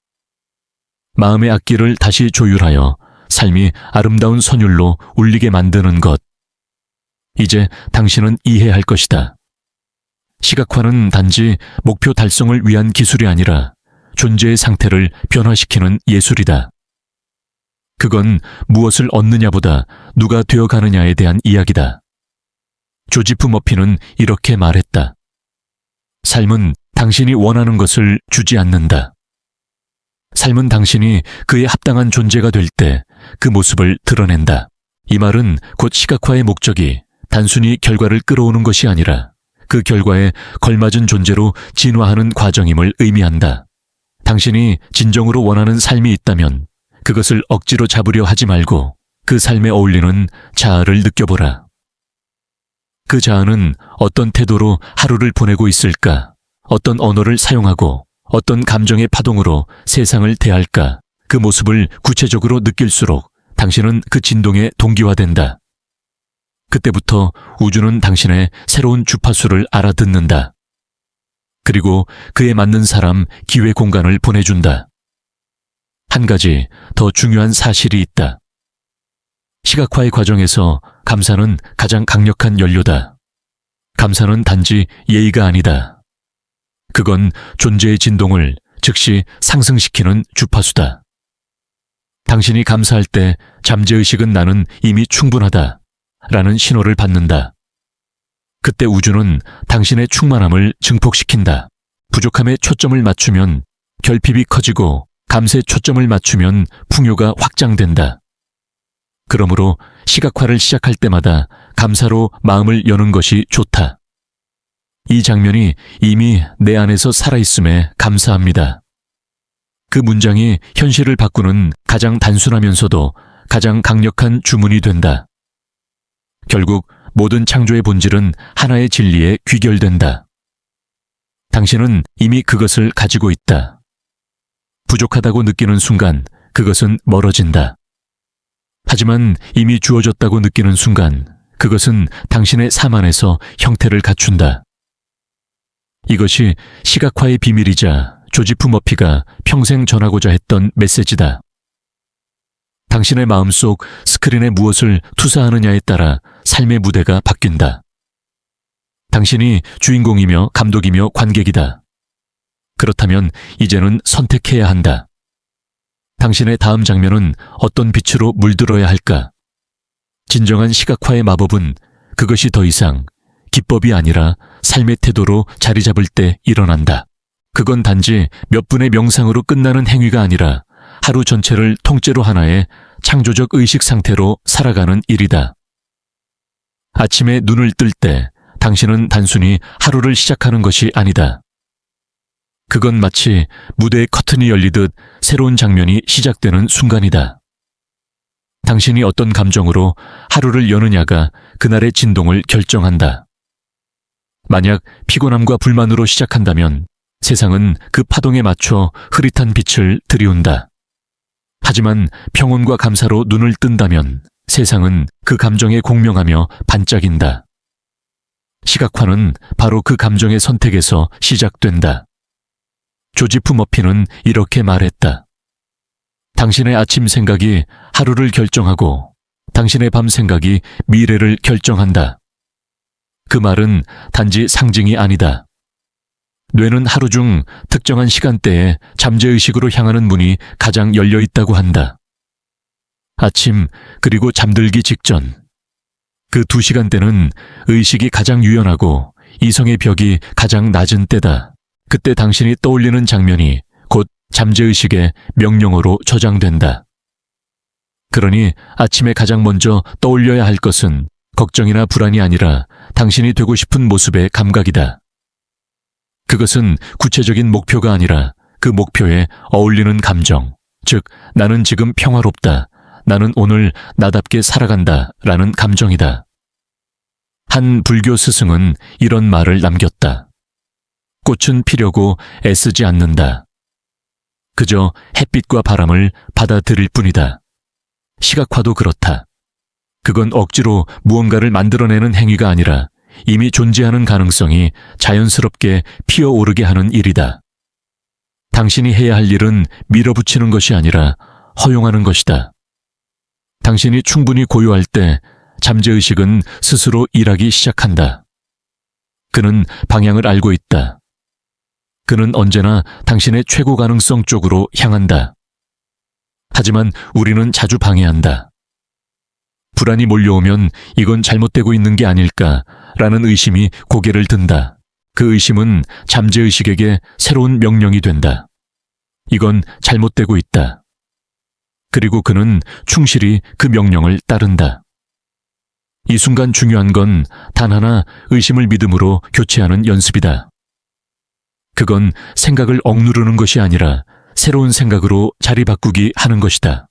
[SPEAKER 1] 마음의 악기를 다시 조율하여 삶이 아름다운 선율로 울리게 만드는 것. 이제 당신은 이해할 것이다. 시각화는 단지 목표 달성을 위한 기술이 아니라 존재의 상태를 변화시키는 예술이다. 그건 무엇을 얻느냐보다 누가 되어가느냐에 대한 이야기다. 조지프 머피는 이렇게 말했다. 삶은 당신이 원하는 것을 주지 않는다. 삶은 당신이 그에 합당한 존재가 될 때 그 모습을 드러낸다. 이 말은 곧 시각화의 목적이 단순히 결과를 끌어오는 것이 아니라 그 결과에 걸맞은 존재로 진화하는 과정임을 의미한다. 당신이 진정으로 원하는 삶이 있다면 그것을 억지로 잡으려 하지 말고 그 삶에 어울리는 자아를 느껴보라. 그 자아는 어떤 태도로 하루를 보내고 있을까? 어떤 언어를 사용하고 어떤 감정의 파동으로 세상을 대할까 그 모습을 구체적으로 느낄수록 당신은 그 진동에 동기화된다. 그때부터 우주는 당신의 새로운 주파수를 알아듣는다. 그리고 그에 맞는 사람, 기회, 공간을 보내준다. 한 가지 더 중요한 사실이 있다. 시각화의 과정에서 감사는 가장 강력한 연료다. 감사는 단지 예의가 아니다. 그건 존재의 진동을 즉시 상승시키는 주파수다. 당신이 감사할 때 잠재의식은 나는 이미 충분하다 라는 신호를 받는다. 그때 우주는 당신의 충만함을 증폭시킨다. 부족함에 초점을 맞추면 결핍이 커지고 감사에 초점을 맞추면 풍요가 확장된다. 그러므로 시각화를 시작할 때마다 감사로 마음을 여는 것이 좋다. 이 장면이 이미 내 안에서 살아있음에 감사합니다. 그 문장이 현실을 바꾸는 가장 단순하면서도 가장 강력한 주문이 된다. 결국 모든 창조의 본질은 하나의 진리에 귀결된다. 당신은 이미 그것을 가지고 있다. 부족하다고 느끼는 순간 그것은 멀어진다. 하지만 이미 주어졌다고 느끼는 순간 그것은 당신의 삶 안에서 형태를 갖춘다. 이것이 시각화의 비밀이자 조지프 머피가 평생 전하고자 했던 메시지다. 당신의 마음속 스크린에 무엇을 투사하느냐에 따라 삶의 무대가 바뀐다. 당신이 주인공이며 감독이며 관객이다. 그렇다면 이제는 선택해야 한다. 당신의 다음 장면은 어떤 빛으로 물들어야 할까? 진정한 시각화의 마법은 그것이 더 이상 기법이 아니라 삶의 태도로 자리 잡을 때 일어난다. 그건 단지 몇 분의 명상으로 끝나는 행위가 아니라 하루 전체를 통째로 하나의 창조적 의식 상태로 살아가는 일이다. 아침에 눈을 뜰 때 당신은 단순히 하루를 시작하는 것이 아니다. 그건 마치 무대의 커튼이 열리듯 새로운 장면이 시작되는 순간이다. 당신이 어떤 감정으로 하루를 여느냐가 그날의 진동을 결정한다. 만약 피곤함과 불만으로 시작한다면 세상은 그 파동에 맞춰 흐릿한 빛을 들이운다. 하지만 평온과 감사로 눈을 뜬다면 세상은 그 감정에 공명하며 반짝인다. 시각화는 바로 그 감정의 선택에서 시작된다. 조지프 머피는 이렇게 말했다. 당신의 아침 생각이 하루를 결정하고 당신의 밤 생각이 미래를 결정한다. 그 말은 단지 상징이 아니다. 뇌는 하루 중 특정한 시간대에 잠재의식으로 향하는 문이 가장 열려 있다고 한다. 아침 그리고 잠들기 직전. 그 2시간대는 의식이 가장 유연하고 이성의 벽이 가장 낮은 때다. 그때 당신이 떠올리는 장면이 곧 잠재의식의 명령어로 저장된다. 그러니 아침에 가장 먼저 떠올려야 할 것은 걱정이나 불안이 아니라 당신이 되고 싶은 모습의 감각이다. 그것은 구체적인 목표가 아니라 그 목표에 어울리는 감정, 즉 나는 지금 평화롭다, 나는 오늘 나답게 살아간다 라는 감정이다. 한 불교 스승은 이런 말을 남겼다. 꽃은 피려고 애쓰지 않는다. 그저 햇빛과 바람을 받아들일 뿐이다. 시각화도 그렇다. 그건 억지로 무언가를 만들어내는 행위가 아니라 이미 존재하는 가능성이 자연스럽게 피어오르게 하는 일이다. 당신이 해야 할 일은 밀어붙이는 것이 아니라 허용하는 것이다. 당신이 충분히 고요할 때 잠재의식은 스스로 일하기 시작한다. 그는 방향을 알고 있다. 그는 언제나 당신의 최고 가능성 쪽으로 향한다. 하지만 우리는 자주 방해한다. 불안이 몰려오면 이건 잘못되고 있는 게 아닐까라는 의심이 고개를 든다. 그 의심은 잠재의식에게 새로운 명령이 된다. 이건 잘못되고 있다. 그리고 그는 충실히 그 명령을 따른다. 이 순간 중요한 건 단 하나 의심을 믿음으로 교체하는 연습이다. 그건 생각을 억누르는 것이 아니라 새로운 생각으로 자리 바꾸기 하는 것이다.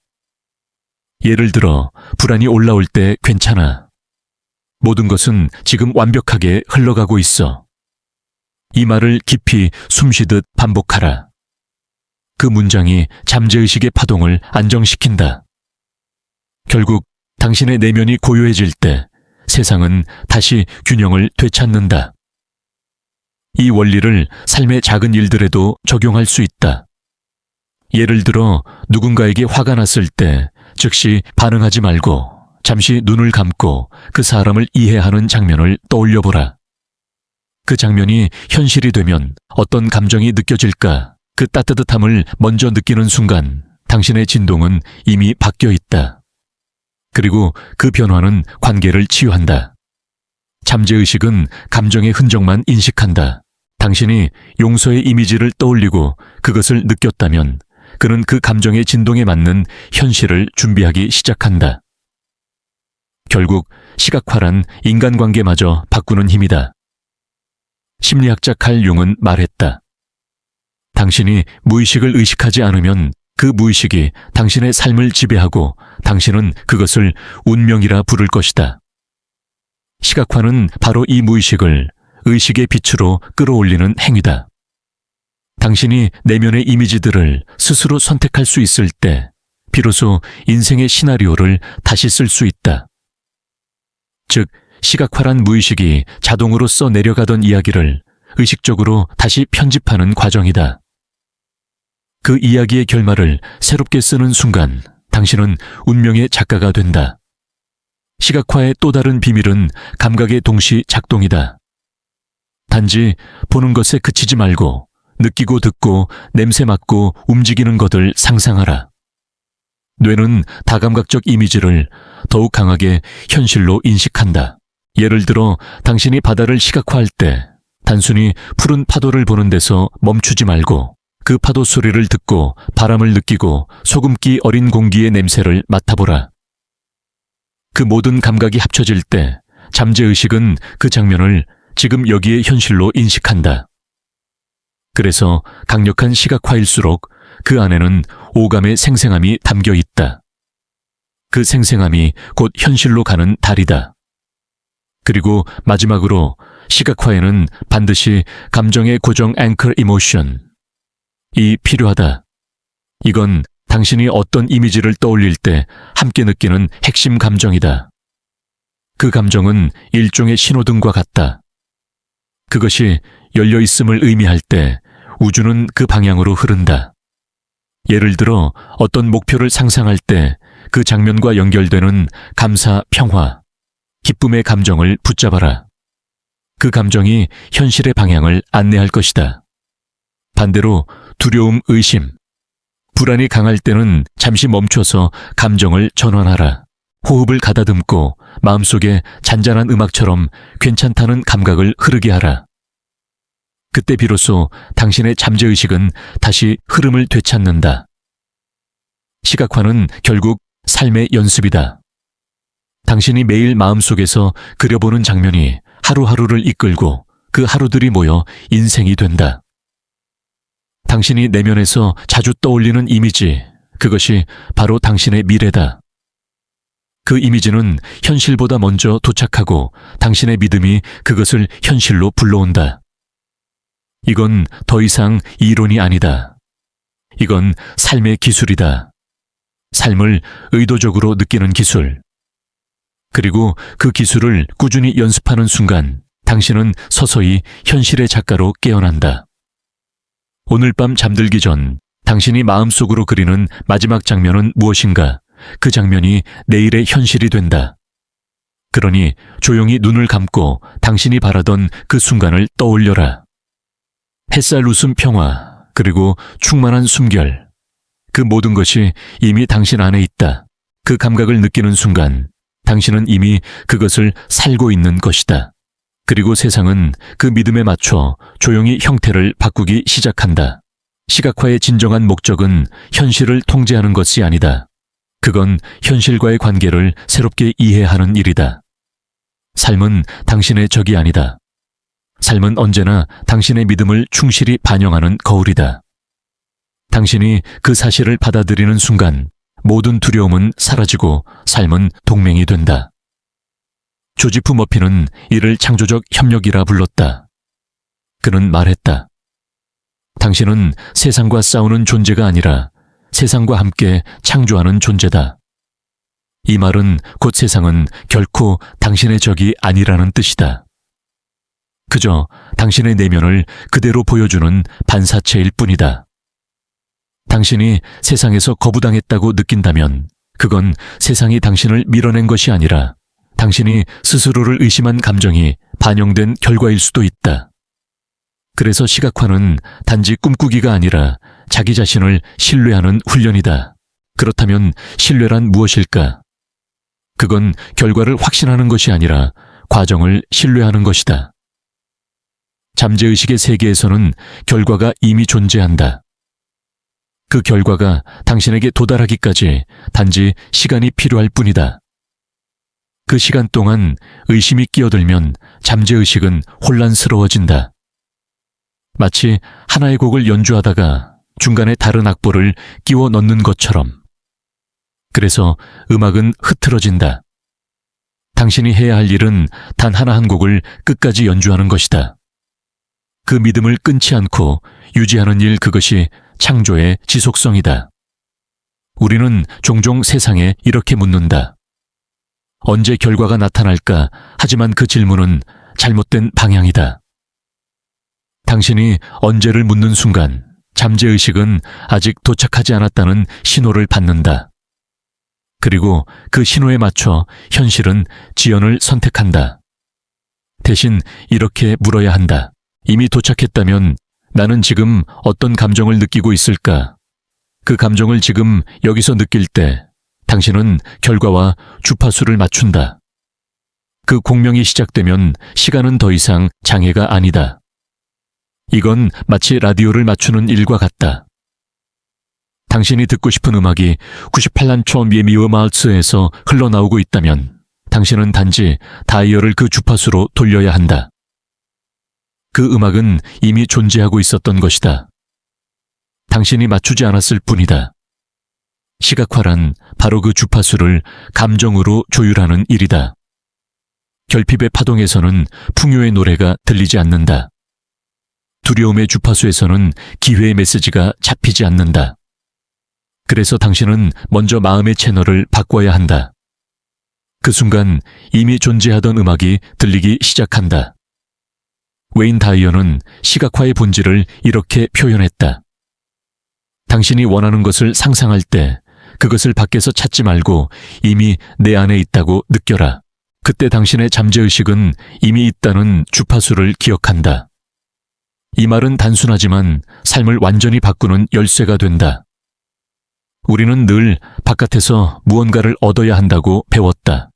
[SPEAKER 1] 예를 들어 불안이 올라올 때 괜찮아. 모든 것은 지금 완벽하게 흘러가고 있어. 이 말을 깊이 숨쉬듯 반복하라. 그 문장이 잠재의식의 파동을 안정시킨다. 결국 당신의 내면이 고요해질 때 세상은 다시 균형을 되찾는다. 이 원리를 삶의 작은 일들에도 적용할 수 있다. 예를 들어 누군가에게 화가 났을 때 즉시 반응하지 말고 잠시 눈을 감고 그 사람을 이해하는 장면을 떠올려보라. 그 장면이 현실이 되면 어떤 감정이 느껴질까? 그 따뜻함을 먼저 느끼는 순간 당신의 진동은 이미 바뀌어 있다. 그리고 그 변화는 관계를 치유한다. 잠재의식은 감정의 흔적만 인식한다. 당신이 용서의 이미지를 떠올리고 그것을 느꼈다면 그는 그 감정의 진동에 맞는 현실을 준비하기 시작한다. 결국 시각화란 인간관계마저 바꾸는 힘이다. 심리학자 칼 융은 말했다. 당신이 무의식을 의식하지 않으면 그 무의식이 당신의 삶을 지배하고 당신은 그것을 운명이라 부를 것이다. 시각화는 바로 이 무의식을 의식의 빛으로 끌어올리는 행위다. 당신이 내면의 이미지들을 스스로 선택할 수 있을 때 비로소 인생의 시나리오를 다시 쓸 수 있다. 즉, 시각화란 무의식이 자동으로 써내려가던 이야기를 의식적으로 다시 편집하는 과정이다. 그 이야기의 결말을 새롭게 쓰는 순간 당신은 운명의 작가가 된다. 시각화의 또 다른 비밀은 감각의 동시 작동이다. 단지 보는 것에 그치지 말고 느끼고 듣고 냄새 맡고 움직이는 것을 상상하라. 뇌는 다감각적 이미지를 더욱 강하게 현실로 인식한다. 예를 들어 당신이 바다를 시각화할 때 단순히 푸른 파도를 보는 데서 멈추지 말고 그 파도 소리를 듣고 바람을 느끼고 소금기 어린 공기의 냄새를 맡아보라. 그 모든 감각이 합쳐질 때 잠재의식은 그 장면을 지금 여기의 현실로 인식한다. 그래서 강력한 시각화일수록 그 안에는 오감의 생생함이 담겨 있다. 그 생생함이 곧 현실로 가는 달이다. 그리고 마지막으로 시각화에는 반드시 감정의 고정 앵커 이모션이 필요하다. 이건 당신이 어떤 이미지를 떠올릴 때 함께 느끼는 핵심 감정이다. 그 감정은 일종의 신호등과 같다. 그것이 열려 있음을 의미할 때 우주는 그 방향으로 흐른다. 예를 들어 어떤 목표를 상상할 때 그 장면과 연결되는 감사, 평화, 기쁨의 감정을 붙잡아라. 그 감정이 현실의 방향을 안내할 것이다. 반대로 두려움, 의심, 불안이 강할 때는 잠시 멈춰서 감정을 전환하라. 호흡을 가다듬고 마음속에 잔잔한 음악처럼 괜찮다는 감각을 흐르게 하라. 그때 비로소 당신의 잠재의식은 다시 흐름을 되찾는다. 시각화는 결국 삶의 연습이다. 당신이 매일 마음속에서 그려보는 장면이 하루하루를 이끌고 그 하루들이 모여 인생이 된다. 당신이 내면에서 자주 떠올리는 이미지, 그것이 바로 당신의 미래다. 그 이미지는 현실보다 먼저 도착하고 당신의 믿음이 그것을 현실로 불러온다. 이건 더 이상 이론이 아니다. 이건 삶의 기술이다. 삶을 의도적으로 느끼는 기술. 그리고 그 기술을 꾸준히 연습하는 순간 당신은 서서히 현실의 작가로 깨어난다. 오늘 밤 잠들기 전 당신이 마음속으로 그리는 마지막 장면은 무엇인가? 그 장면이 내일의 현실이 된다. 그러니 조용히 눈을 감고 당신이 바라던 그 순간을 떠올려라. 햇살 웃음 평화, 그리고 충만한 숨결. 그 모든 것이 이미 당신 안에 있다. 그 감각을 느끼는 순간 당신은 이미 그것을 살고 있는 것이다. 그리고 세상은 그 믿음에 맞춰 조용히 형태를 바꾸기 시작한다. 시각화의 진정한 목적은 현실을 통제하는 것이 아니다. 그건 현실과의 관계를 새롭게 이해하는 일이다. 삶은 당신의 적이 아니다. 삶은 언제나 당신의 믿음을 충실히 반영하는 거울이다. 당신이 그 사실을 받아들이는 순간 모든 두려움은 사라지고 삶은 동맹이 된다. 조지프 머피는 이를 창조적 협력이라 불렀다. 그는 말했다. 당신은 세상과 싸우는 존재가 아니라 세상과 함께 창조하는 존재다. 이 말은 곧 세상은 결코 당신의 적이 아니라는 뜻이다. 그저 당신의 내면을 그대로 보여주는 반사체일 뿐이다. 당신이 세상에서 거부당했다고 느낀다면 그건 세상이 당신을 밀어낸 것이 아니라 당신이 스스로를 의심한 감정이 반영된 결과일 수도 있다. 그래서 시각화는 단지 꿈꾸기가 아니라 자기 자신을 신뢰하는 훈련이다. 그렇다면 신뢰란 무엇일까? 그건 결과를 확신하는 것이 아니라 과정을 신뢰하는 것이다. 잠재의식의 세계에서는 결과가 이미 존재한다. 그 결과가 당신에게 도달하기까지 단지 시간이 필요할 뿐이다. 그 시간 동안 의심이 끼어들면 잠재의식은 혼란스러워진다. 마치 하나의 곡을 연주하다가 중간에 다른 악보를 끼워 넣는 것처럼. 그래서 음악은 흐트러진다. 당신이 해야 할 일은 단 하나 한 곡을 끝까지 연주하는 것이다. 그 믿음을 끊지 않고 유지하는 일, 그것이 창조의 지속성이다. 우리는 종종 세상에 이렇게 묻는다. 언제 결과가 나타날까? 하지만 그 질문은 잘못된 방향이다. 당신이 언제를 묻는 순간 잠재의식은 아직 도착하지 않았다는 신호를 받는다. 그리고 그 신호에 맞춰 현실은 지연을 선택한다. 대신 이렇게 물어야 한다. 이미 도착했다면 나는 지금 어떤 감정을 느끼고 있을까? 그 감정을 지금 여기서 느낄 때 당신은 결과와 주파수를 맞춘다. 그 공명이 시작되면 시간은 더 이상 장애가 아니다. 이건 마치 라디오를 맞추는 일과 같다. 당신이 듣고 싶은 음악이 98란 미미어마우스에서 흘러나오고 있다면 당신은 단지 다이얼을 그 주파수로 돌려야 한다. 그 음악은 이미 존재하고 있었던 것이다. 당신이 맞추지 않았을 뿐이다. 시각화란 바로 그 주파수를 감정으로 조율하는 일이다. 결핍의 파동에서는 풍요의 노래가 들리지 않는다. 두려움의 주파수에서는 기회의 메시지가 잡히지 않는다. 그래서 당신은 먼저 마음의 채널을 바꿔야 한다. 그 순간 이미 존재하던 음악이 들리기 시작한다. 웨인 다이어는 시각화의 본질을 이렇게 표현했다. 당신이 원하는 것을 상상할 때 그것을 밖에서 찾지 말고 이미 내 안에 있다고 느껴라. 그때 당신의 잠재의식은 이미 있다는 주파수를 기억한다. 이 말은 단순하지만 삶을 완전히 바꾸는 열쇠가 된다. 우리는 늘 바깥에서 무언가를 얻어야 한다고 배웠다.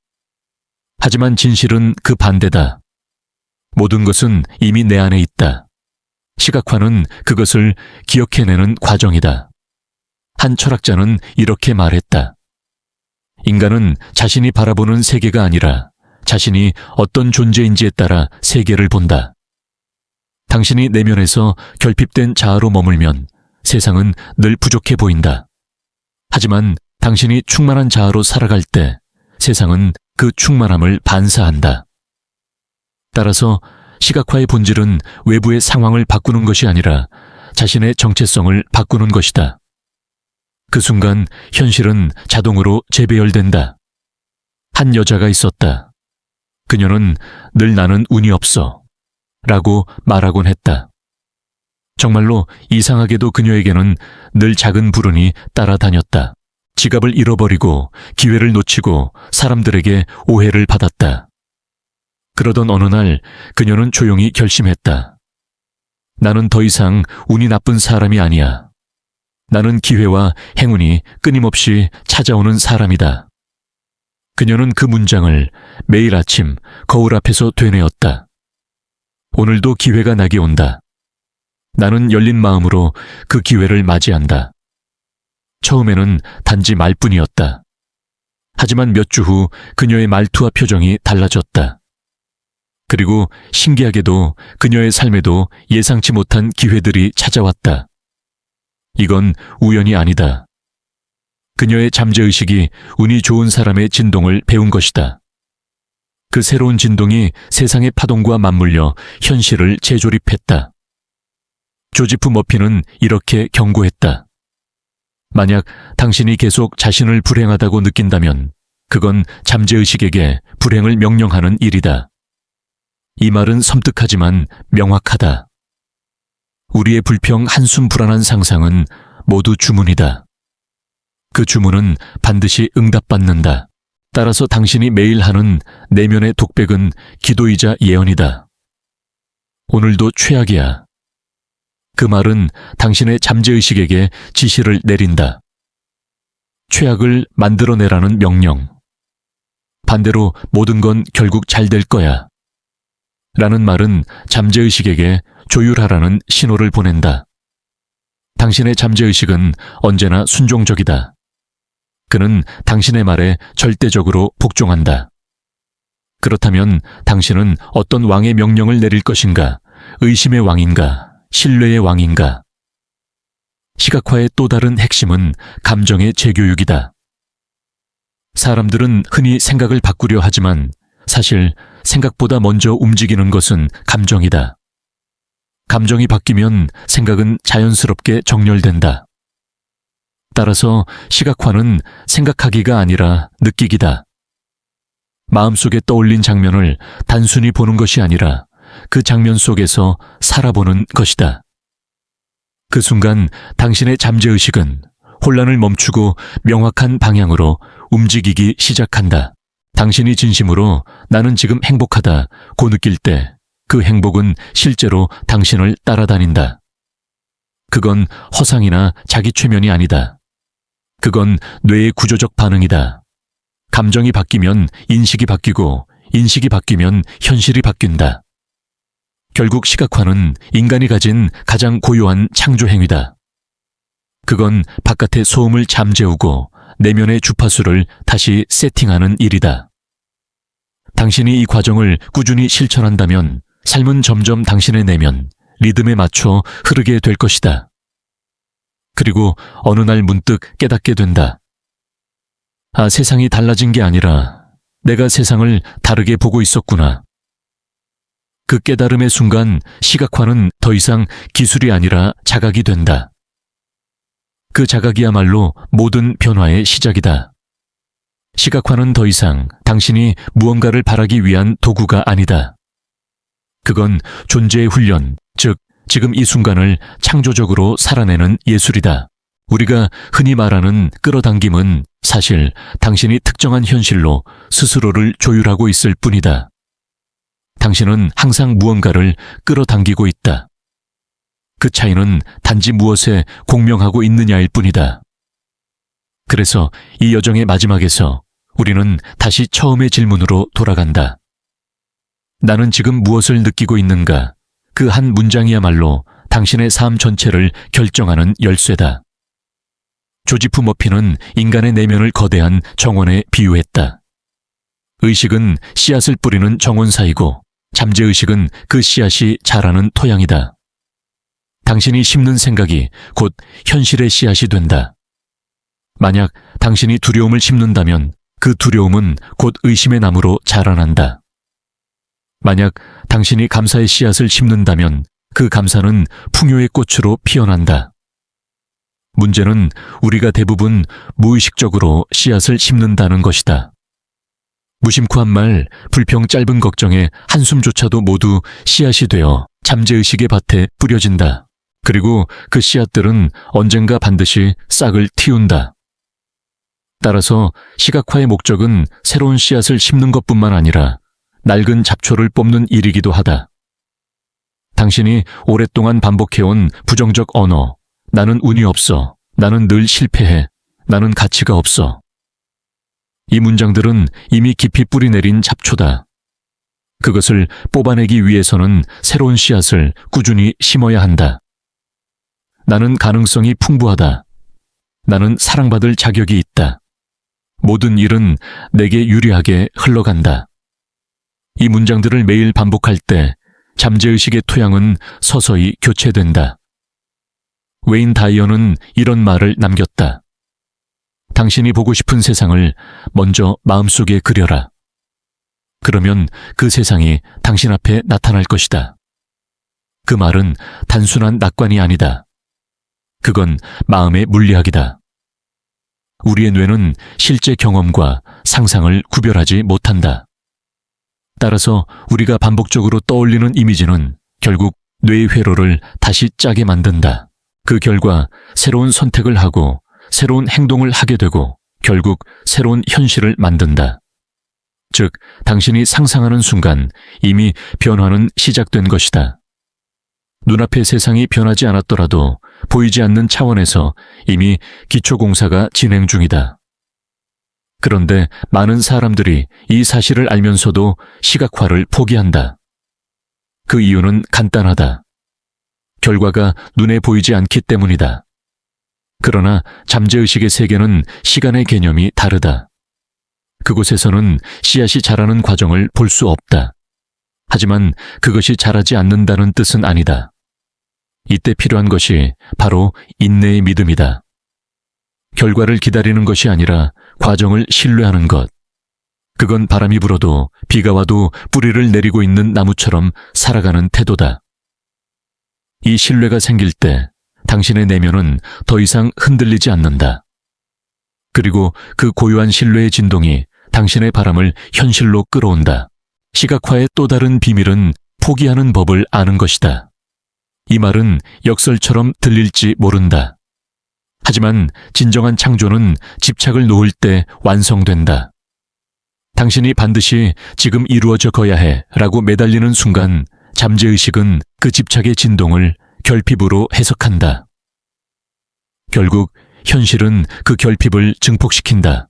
[SPEAKER 1] 하지만 진실은 그 반대다. 모든 것은 이미 내 안에 있다. 시각화는 그것을 기억해내는 과정이다. 한 철학자는 이렇게 말했다. 인간은 자신이 바라보는 세계가 아니라 자신이 어떤 존재인지에 따라 세계를 본다. 당신이 내면에서 결핍된 자아로 머물면 세상은 늘 부족해 보인다. 하지만 당신이 충만한 자아로 살아갈 때 세상은 그 충만함을 반사한다. 따라서 시각화의 본질은 외부의 상황을 바꾸는 것이 아니라 자신의 정체성을 바꾸는 것이다. 그 순간 현실은 자동으로 재배열된다. 한 여자가 있었다. 그녀는 늘 나는 운이 없어 라고 말하곤 했다. 정말로 이상하게도 그녀에게는 늘 작은 불운이 따라다녔다. 지갑을 잃어버리고 기회를 놓치고 사람들에게 오해를 받았다. 그러던 어느 날 그녀는 조용히 결심했다. 나는 더 이상 운이 나쁜 사람이 아니야. 나는 기회와 행운이 끊임없이 찾아오는 사람이다. 그녀는 그 문장을 매일 아침 거울 앞에서 되뇌었다. 오늘도 기회가 나게 온다. 나는 열린 마음으로 그 기회를 맞이한다. 처음에는 단지 말뿐이었다. 하지만 몇 주 후 그녀의 말투와 표정이 달라졌다. 그리고 신기하게도 그녀의 삶에도 예상치 못한 기회들이 찾아왔다. 이건 우연이 아니다. 그녀의 잠재의식이 운이 좋은 사람의 진동을 배운 것이다. 그 새로운 진동이 세상의 파동과 맞물려 현실을 재조립했다. 조지프 머피는 이렇게 경고했다. 만약 당신이 계속 자신을 불행하다고 느낀다면 그건 잠재의식에게 불행을 명령하는 일이다. 이 말은 섬뜩하지만 명확하다. 우리의 불평, 한숨, 불안한 상상은 모두 주문이다. 그 주문은 반드시 응답받는다. 따라서 당신이 매일 하는 내면의 독백은 기도이자 예언이다. 오늘도 최악이야. 그 말은 당신의 잠재의식에게 지시를 내린다. 최악을 만들어내라는 명령. 반대로 모든 건 결국 잘 될 거야. 라는 말은 잠재의식에게 조율하라는 신호를 보낸다. 당신의 잠재의식은 언제나 순종적이다. 그는 당신의 말에 절대적으로 복종한다. 그렇다면 당신은 어떤 왕의 명령을 내릴 것인가? 의심의 왕인가? 신뢰의 왕인가? 시각화의 또 다른 핵심은 감정의 재교육이다. 사람들은 흔히 생각을 바꾸려 하지만 사실 생각보다 먼저 움직이는 것은 감정이다. 감정이 바뀌면 생각은 자연스럽게 정렬된다. 따라서 시각화는 생각하기가 아니라 느끼기다. 마음속에 떠올린 장면을 단순히 보는 것이 아니라 그 장면 속에서 살아보는 것이다. 그 순간 당신의 잠재의식은 혼란을 멈추고 명확한 방향으로 움직이기 시작한다. 당신이 진심으로 나는 지금 행복하다고 느낄 때 그 행복은 실제로 당신을 따라다닌다. 그건 허상이나 자기 최면이 아니다. 그건 뇌의 구조적 반응이다. 감정이 바뀌면 인식이 바뀌고 인식이 바뀌면 현실이 바뀐다. 결국 시각화는 인간이 가진 가장 고요한 창조 행위다. 그건 바깥의 소음을 잠재우고 내면의 주파수를 다시 세팅하는 일이다. 당신이 이 과정을 꾸준히 실천한다면 삶은 점점 당신의 내면, 리듬에 맞춰 흐르게 될 것이다. 그리고 어느 날 문득 깨닫게 된다. 아, 세상이 달라진 게 아니라 내가 세상을 다르게 보고 있었구나. 그 깨달음의 순간 시각화는 더 이상 기술이 아니라 자각이 된다. 그 자각이야말로 모든 변화의 시작이다. 시각화는 더 이상 당신이 무언가를 바라기 위한 도구가 아니다. 그건 존재의 훈련, 즉 지금 이 순간을 창조적으로 살아내는 예술이다. 우리가 흔히 말하는 끌어당김은 사실 당신이 특정한 현실로 스스로를 조율하고 있을 뿐이다. 당신은 항상 무언가를 끌어당기고 있다. 그 차이는 단지 무엇에 공명하고 있느냐일 뿐이다. 그래서 이 여정의 마지막에서 우리는 다시 처음의 질문으로 돌아간다. 나는 지금 무엇을 느끼고 있는가? 그 한 문장이야말로 당신의 삶 전체를 결정하는 열쇠다. 조지프 머피는 인간의 내면을 거대한 정원에 비유했다. 의식은 씨앗을 뿌리는 정원사이고 잠재의식은 그 씨앗이 자라는 토양이다. 당신이 심는 생각이 곧 현실의 씨앗이 된다. 만약 당신이 두려움을 심는다면 그 두려움은 곧 의심의 나무로 자라난다. 만약 당신이 감사의 씨앗을 심는다면 그 감사는 풍요의 꽃으로 피어난다. 문제는 우리가 대부분 무의식적으로 씨앗을 심는다는 것이다. 무심코 한 말, 불평, 짧은 걱정에 한숨조차도 모두 씨앗이 되어 잠재의식의 밭에 뿌려진다. 그리고 그 씨앗들은 언젠가 반드시 싹을 틔운다. 따라서 시각화의 목적은 새로운 씨앗을 심는 것뿐만 아니라 낡은 잡초를 뽑는 일이기도 하다. 당신이 오랫동안 반복해온 부정적 언어, 나는 운이 없어, 나는 늘 실패해, 나는 가치가 없어. 이 문장들은 이미 깊이 뿌리내린 잡초다. 그것을 뽑아내기 위해서는 새로운 씨앗을 꾸준히 심어야 한다. 나는 가능성이 풍부하다. 나는 사랑받을 자격이 있다. 모든 일은 내게 유리하게 흘러간다. 이 문장들을 매일 반복할 때 잠재의식의 토양은 서서히 교체된다. 웨인 다이어는 이런 말을 남겼다. 당신이 보고 싶은 세상을 먼저 마음속에 그려라. 그러면 그 세상이 당신 앞에 나타날 것이다. 그 말은 단순한 낙관이 아니다. 그건 마음의 물리학이다. 우리의 뇌는 실제 경험과 상상을 구별하지 못한다. 따라서 우리가 반복적으로 떠올리는 이미지는 결국 뇌의 회로를 다시 짜게 만든다. 그 결과 새로운 선택을 하고 새로운 행동을 하게 되고 결국 새로운 현실을 만든다. 즉, 당신이 상상하는 순간 이미 변화는 시작된 것이다. 눈앞의 세상이 변하지 않았더라도 보이지 않는 차원에서 이미 기초공사가 진행 중이다. 그런데 많은 사람들이 이 사실을 알면서도 시각화를 포기한다. 그 이유는 간단하다. 결과가 눈에 보이지 않기 때문이다. 그러나 잠재의식의 세계는 시간의 개념이 다르다. 그곳에서는 씨앗이 자라는 과정을 볼 수 없다. 하지만 그것이 자라지 않는다는 뜻은 아니다. 이때 필요한 것이 바로 인내의 믿음이다. 결과를 기다리는 것이 아니라 과정을 신뢰하는 것. 그건 바람이 불어도 비가 와도 뿌리를 내리고 있는 나무처럼 살아가는 태도다. 이 신뢰가 생길 때 당신의 내면은 더 이상 흔들리지 않는다. 그리고 그 고요한 신뢰의 진동이 당신의 바람을 현실로 끌어온다. 시각화의 또 다른 비밀은 포기하는 법을 아는 것이다. 이 말은 역설처럼 들릴지 모른다. 하지만 진정한 창조는 집착을 놓을 때 완성된다. 당신이 반드시 지금 이루어져 가야 해 라고 매달리는 순간 잠재의식은 그 집착의 진동을 결핍으로 해석한다. 결국 현실은 그 결핍을 증폭시킨다.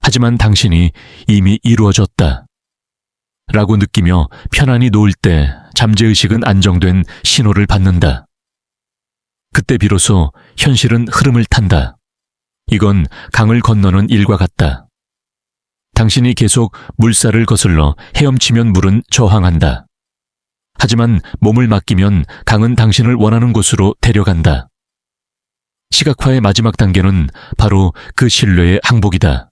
[SPEAKER 1] 하지만 당신이 이미 이루어졌다. 라고 느끼며 편안히 놓을 때 잠재의식은 안정된 신호를 받는다. 그때 비로소 현실은 흐름을 탄다. 이건 강을 건너는 일과 같다. 당신이 계속 물살을 거슬러 헤엄치면 물은 저항한다. 하지만 몸을 맡기면 강은 당신을 원하는 곳으로 데려간다. 시각화의 마지막 단계는 바로 그 신뢰의 항복이다.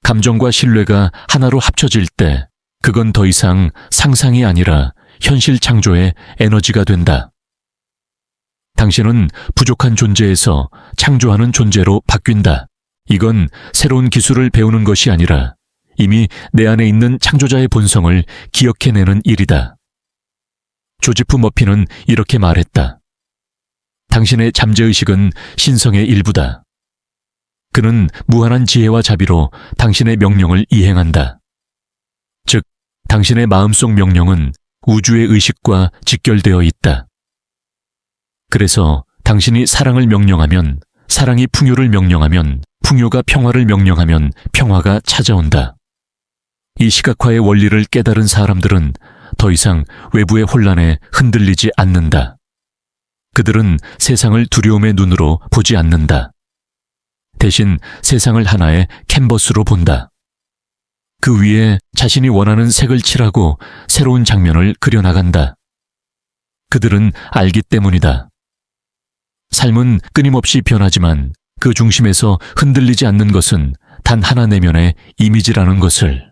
[SPEAKER 1] 감정과 신뢰가 하나로 합쳐질 때 그건 더 이상 상상이 아니라 현실 창조의 에너지가 된다. 당신은 부족한 존재에서 창조하는 존재로 바뀐다. 이건 새로운 기술을 배우는 것이 아니라 이미 내 안에 있는 창조자의 본성을 기억해내는 일이다. 조지프 머피는 이렇게 말했다. 당신의 잠재의식은 신성의 일부다. 그는 무한한 지혜와 자비로 당신의 명령을 이행한다. 즉, 당신의 마음속 명령은 우주의 의식과 직결되어 있다. 그래서 당신이 사랑을 명령하면, 사랑이 풍요를 명령하면, 풍요가 평화를 명령하면 평화가 찾아온다. 이 시각화의 원리를 깨달은 사람들은 더 이상 외부의 혼란에 흔들리지 않는다. 그들은 세상을 두려움의 눈으로 보지 않는다. 대신 세상을 하나의 캔버스로 본다. 그 위에 자신이 원하는 색을 칠하고 새로운 장면을 그려나간다. 그들은 알기 때문이다. 삶은 끊임없이 변하지만 그 중심에서 흔들리지 않는 것은 단 하나 내면의 이미지라는 것을.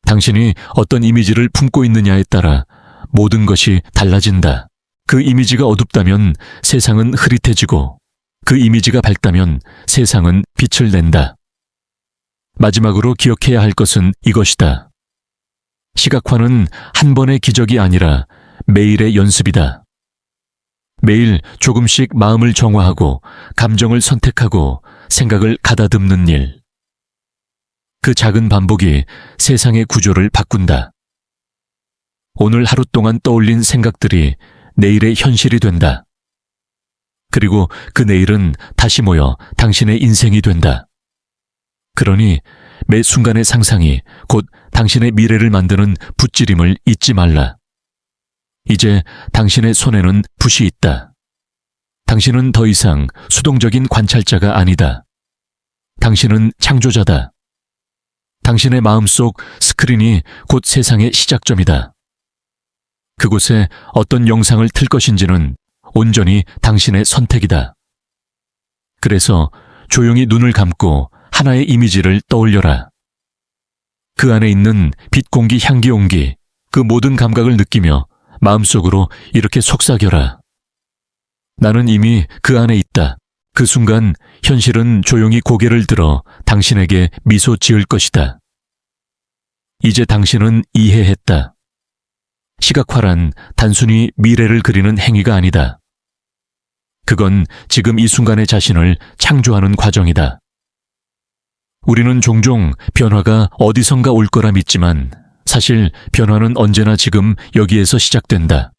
[SPEAKER 1] 당신이 어떤 이미지를 품고 있느냐에 따라 모든 것이 달라진다. 그 이미지가 어둡다면 세상은 흐릿해지고 그 이미지가 밝다면 세상은 빛을 낸다. 마지막으로 기억해야 할 것은 이것이다. 시각화는 한 번의 기적이 아니라 매일의 연습이다. 매일 조금씩 마음을 정화하고 감정을 선택하고 생각을 가다듬는 일. 그 작은 반복이 세상의 구조를 바꾼다. 오늘 하루 동안 떠올린 생각들이 내일의 현실이 된다. 그리고 그 내일은 다시 모여 당신의 인생이 된다. 그러니 매 순간의 상상이 곧 당신의 미래를 만드는 붓지림을 잊지 말라. 이제 당신의 손에는 붓이 있다. 당신은 더 이상 수동적인 관찰자가 아니다. 당신은 창조자다. 당신의 마음속 스크린이 곧 세상의 시작점이다. 그곳에 어떤 영상을 틀 것인지는 온전히 당신의 선택이다. 그래서 조용히 눈을 감고 하나의 이미지를 떠올려라. 그 안에 있는 빛, 공기, 향기, 온기, 그 모든 감각을 느끼며 마음속으로 이렇게 속삭여라. 나는 이미 그 안에 있다. 그 순간 현실은 조용히 고개를 들어 당신에게 미소 지을 것이다. 이제 당신은 이해했다. 시각화란 단순히 미래를 그리는 행위가 아니다. 그건 지금 이 순간의 자신을 창조하는 과정이다. 우리는 종종 변화가 어디선가 올 거라 믿지만 사실 변화는 언제나 지금 여기에서 시작된다.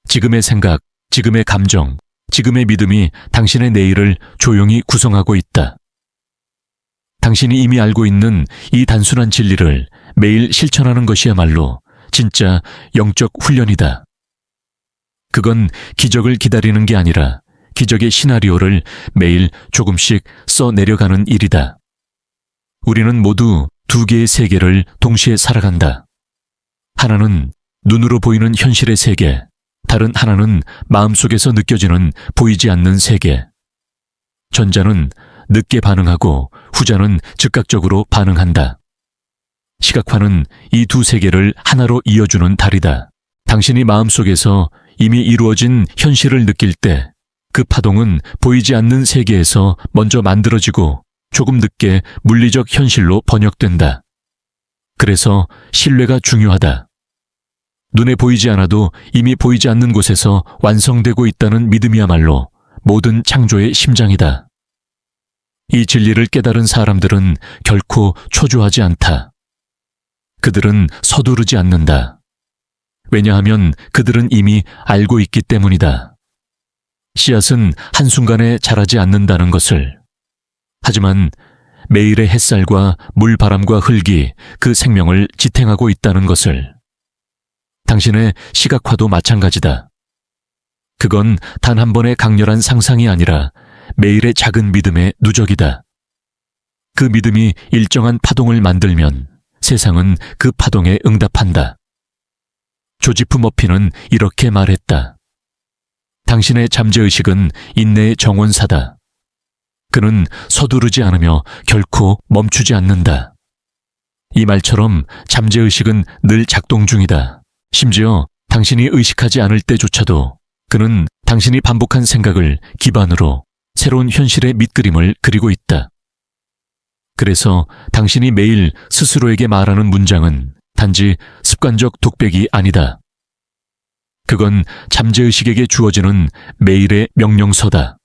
[SPEAKER 1] 지금의 생각, 지금의 감정, 지금의 믿음이 당신의 내일을 조용히 구성하고 있다. 당신이 이미 알고 있는 이 단순한 진리를 매일 실천하는 것이야말로 진짜 영적 훈련이다. 그건 기적을 기다리는 게 아니라 기적의 시나리오를 매일 조금씩 써내려가는 일이다. 우리는 모두 두 개의 세계를 동시에 살아간다. 하나는 눈으로 보이는 현실의 세계, 다른 하나는 마음속에서 느껴지는 보이지 않는 세계. 전자는 늦게 반응하고 후자는 즉각적으로 반응한다. 시각화는 이 두 세계를 하나로 이어주는 다리다. 당신이 마음속에서 이미 이루어진 현실을 느낄 때 그 파동은 보이지 않는 세계에서 먼저 만들어지고 조금 늦게 물리적 현실로 번역된다. 그래서 신뢰가 중요하다. 눈에 보이지 않아도 이미 보이지 않는 곳에서 완성되고 있다는 믿음이야말로 모든 창조의 심장이다. 이 진리를 깨달은 사람들은 결코 초조하지 않다. 그들은 서두르지 않는다. 왜냐하면 그들은 이미 알고 있기 때문이다. 씨앗은 한순간에 자라지 않는다는 것을. 하지만 매일의 햇살과 물바람과 흙이 그 생명을 지탱하고 있다는 것을. 당신의 시각화도 마찬가지다. 그건 단 한 번의 강렬한 상상이 아니라 매일의 작은 믿음의 누적이다. 그 믿음이 일정한 파동을 만들면 세상은 그 파동에 응답한다. 조지프 머피는 이렇게 말했다. 당신의 잠재의식은 인내의 정원사다. 그는 서두르지 않으며 결코 멈추지 않는다. 이 말처럼 잠재의식은 늘 작동 중이다. 심지어 당신이 의식하지 않을 때조차도 그는 당신이 반복한 생각을 기반으로 새로운 현실의 밑그림을 그리고 있다. 그래서 당신이 매일 스스로에게 말하는 문장은 단지 습관적 독백이 아니다. 그건 잠재의식에게 주어지는 매일의 명령서다.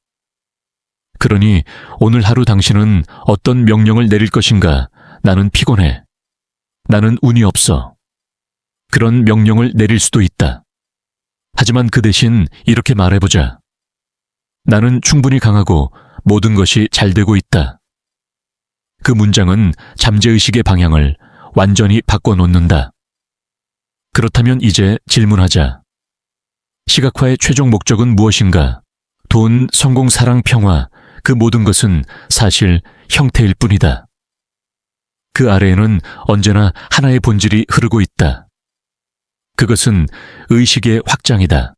[SPEAKER 1] 그러니 오늘 하루 당신은 어떤 명령을 내릴 것인가? 나는 피곤해. 나는 운이 없어. 그런 명령을 내릴 수도 있다. 하지만 그 대신 이렇게 말해보자. 나는 충분히 강하고 모든 것이 잘 되고 있다. 그 문장은 잠재의식의 방향을 완전히 바꿔놓는다. 그렇다면 이제 질문하자. 시각화의 최종 목적은 무엇인가? 돈, 성공, 사랑, 평화, 그 모든 것은 사실 형태일 뿐이다. 그 아래에는 언제나 하나의 본질이 흐르고 있다. 그것은 의식의 확장이다.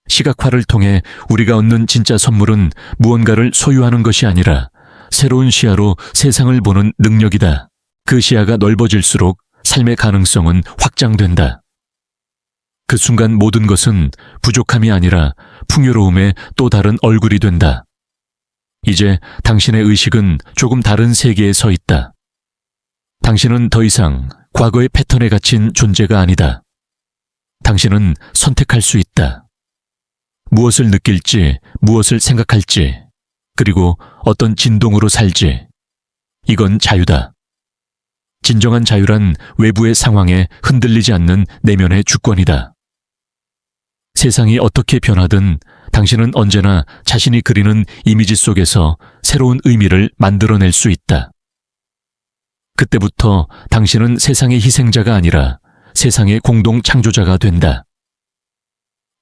[SPEAKER 1] 시각화를 통해 우리가 얻는 진짜 선물은 무언가를 소유하는 것이 아니라 새로운 시야로 세상을 보는 능력이다. 그 시야가 넓어질수록 삶의 가능성은 확장된다. 그 순간 모든 것은 부족함이 아니라 풍요로움의 또 다른 얼굴이 된다. 이제 당신의 의식은 조금 다른 세계에 서 있다. 당신은 더 이상 과거의 패턴에 갇힌 존재가 아니다. 당신은 선택할 수 있다. 무엇을 느낄지, 무엇을 생각할지, 그리고 어떤 진동으로 살지. 이건 자유다. 진정한 자유란 외부의 상황에 흔들리지 않는 내면의 주권이다. 세상이 어떻게 변하든 당신은 언제나 자신이 그리는 이미지 속에서 새로운 의미를 만들어낼 수 있다. 그때부터 당신은 세상의 희생자가 아니라 세상의 공동 창조자가 된다.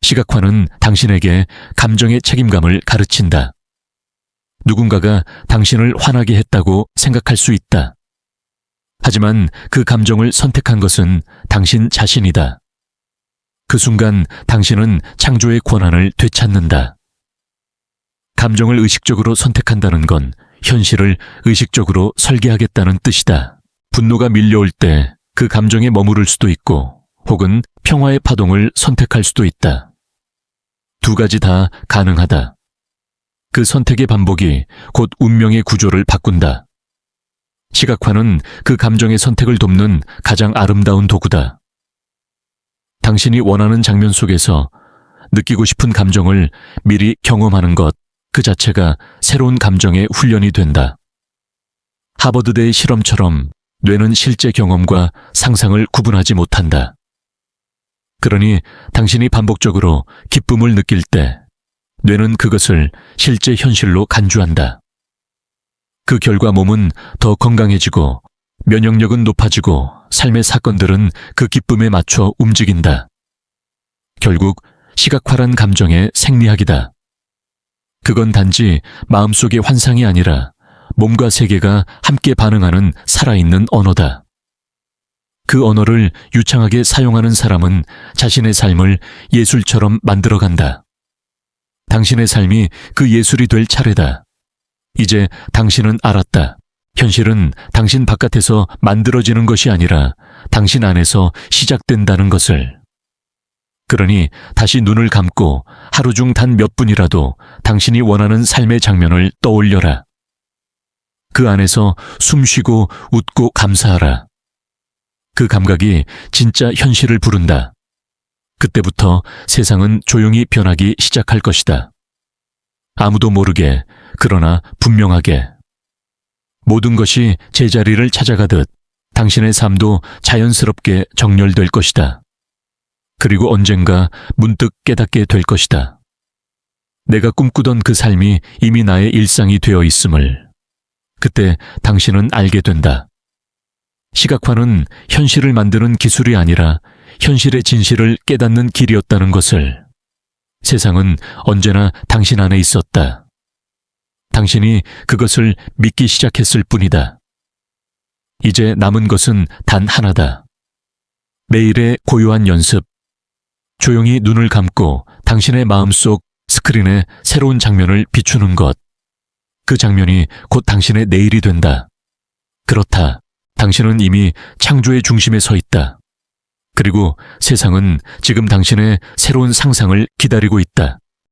[SPEAKER 1] 시각화는 당신에게 감정의 책임감을 가르친다. 누군가가 당신을 화나게 했다고 생각할 수 있다. 하지만 그 감정을 선택한 것은 당신 자신이다. 그 순간 당신은 창조의 권한을 되찾는다. 감정을 의식적으로 선택한다는 건 현실을 의식적으로 설계하겠다는 뜻이다. 분노가 밀려올 때 그 감정에 머무를 수도 있고 혹은 평화의 파동을 선택할 수도 있다. 두 가지 다 가능하다. 그 선택의 반복이 곧 운명의 구조를 바꾼다. 시각화는 그 감정의 선택을 돕는 가장 아름다운 도구다. 당신이 원하는 장면 속에서 느끼고 싶은 감정을 미리 경험하는 것 그 자체가 새로운 감정의 훈련이 된다. 하버드대의 실험처럼 뇌는 실제 경험과 상상을 구분하지 못한다. 그러니 당신이 반복적으로 기쁨을 느낄 때 뇌는 그것을 실제 현실로 간주한다. 그 결과 몸은 더 건강해지고 면역력은 높아지고 삶의 사건들은 그 기쁨에 맞춰 움직인다. 결국 시각화란 감정의 생리학이다. 그건 단지 마음속의 환상이 아니라 몸과 세계가 함께 반응하는 살아있는 언어다. 그 언어를 유창하게 사용하는 사람은 자신의 삶을 예술처럼 만들어간다. 당신의 삶이 그 예술이 될 차례다. 이제 당신은 알았다. 현실은 당신 바깥에서 만들어지는 것이 아니라 당신 안에서 시작된다는 것을. 그러니 다시 눈을 감고 하루 중 단 몇 분이라도 당신이 원하는 삶의 장면을 떠올려라. 그 안에서 숨쉬고 웃고 감사하라. 그 감각이 진짜 현실을 부른다. 그때부터 세상은 조용히 변하기 시작할 것이다. 아무도 모르게, 그러나 분명하게. 모든 것이 제자리를 찾아가듯 당신의 삶도 자연스럽게 정렬될 것이다. 그리고 언젠가 문득 깨닫게 될 것이다. 내가 꿈꾸던 그 삶이 이미 나의 일상이 되어 있음을. 그때 당신은 알게 된다. 시각화는 현실을 만드는 기술이 아니라 현실의 진실을 깨닫는 길이었다는 것을. 세상은 언제나 당신 안에 있었다. 당신이 그것을 믿기 시작했을 뿐이다. 이제 남은 것은 단 하나다. 매일의 고요한 연습. 조용히 눈을 감고 당신의 마음속 스크린에 새로운 장면을 비추는 것. 그 장면이 곧 당신의 내일이 된다. 그렇다. 당신은 이미 창조의 중심에 서 있다. 그리고 세상은 지금 당신의 새로운 상상을 기다리고 있다.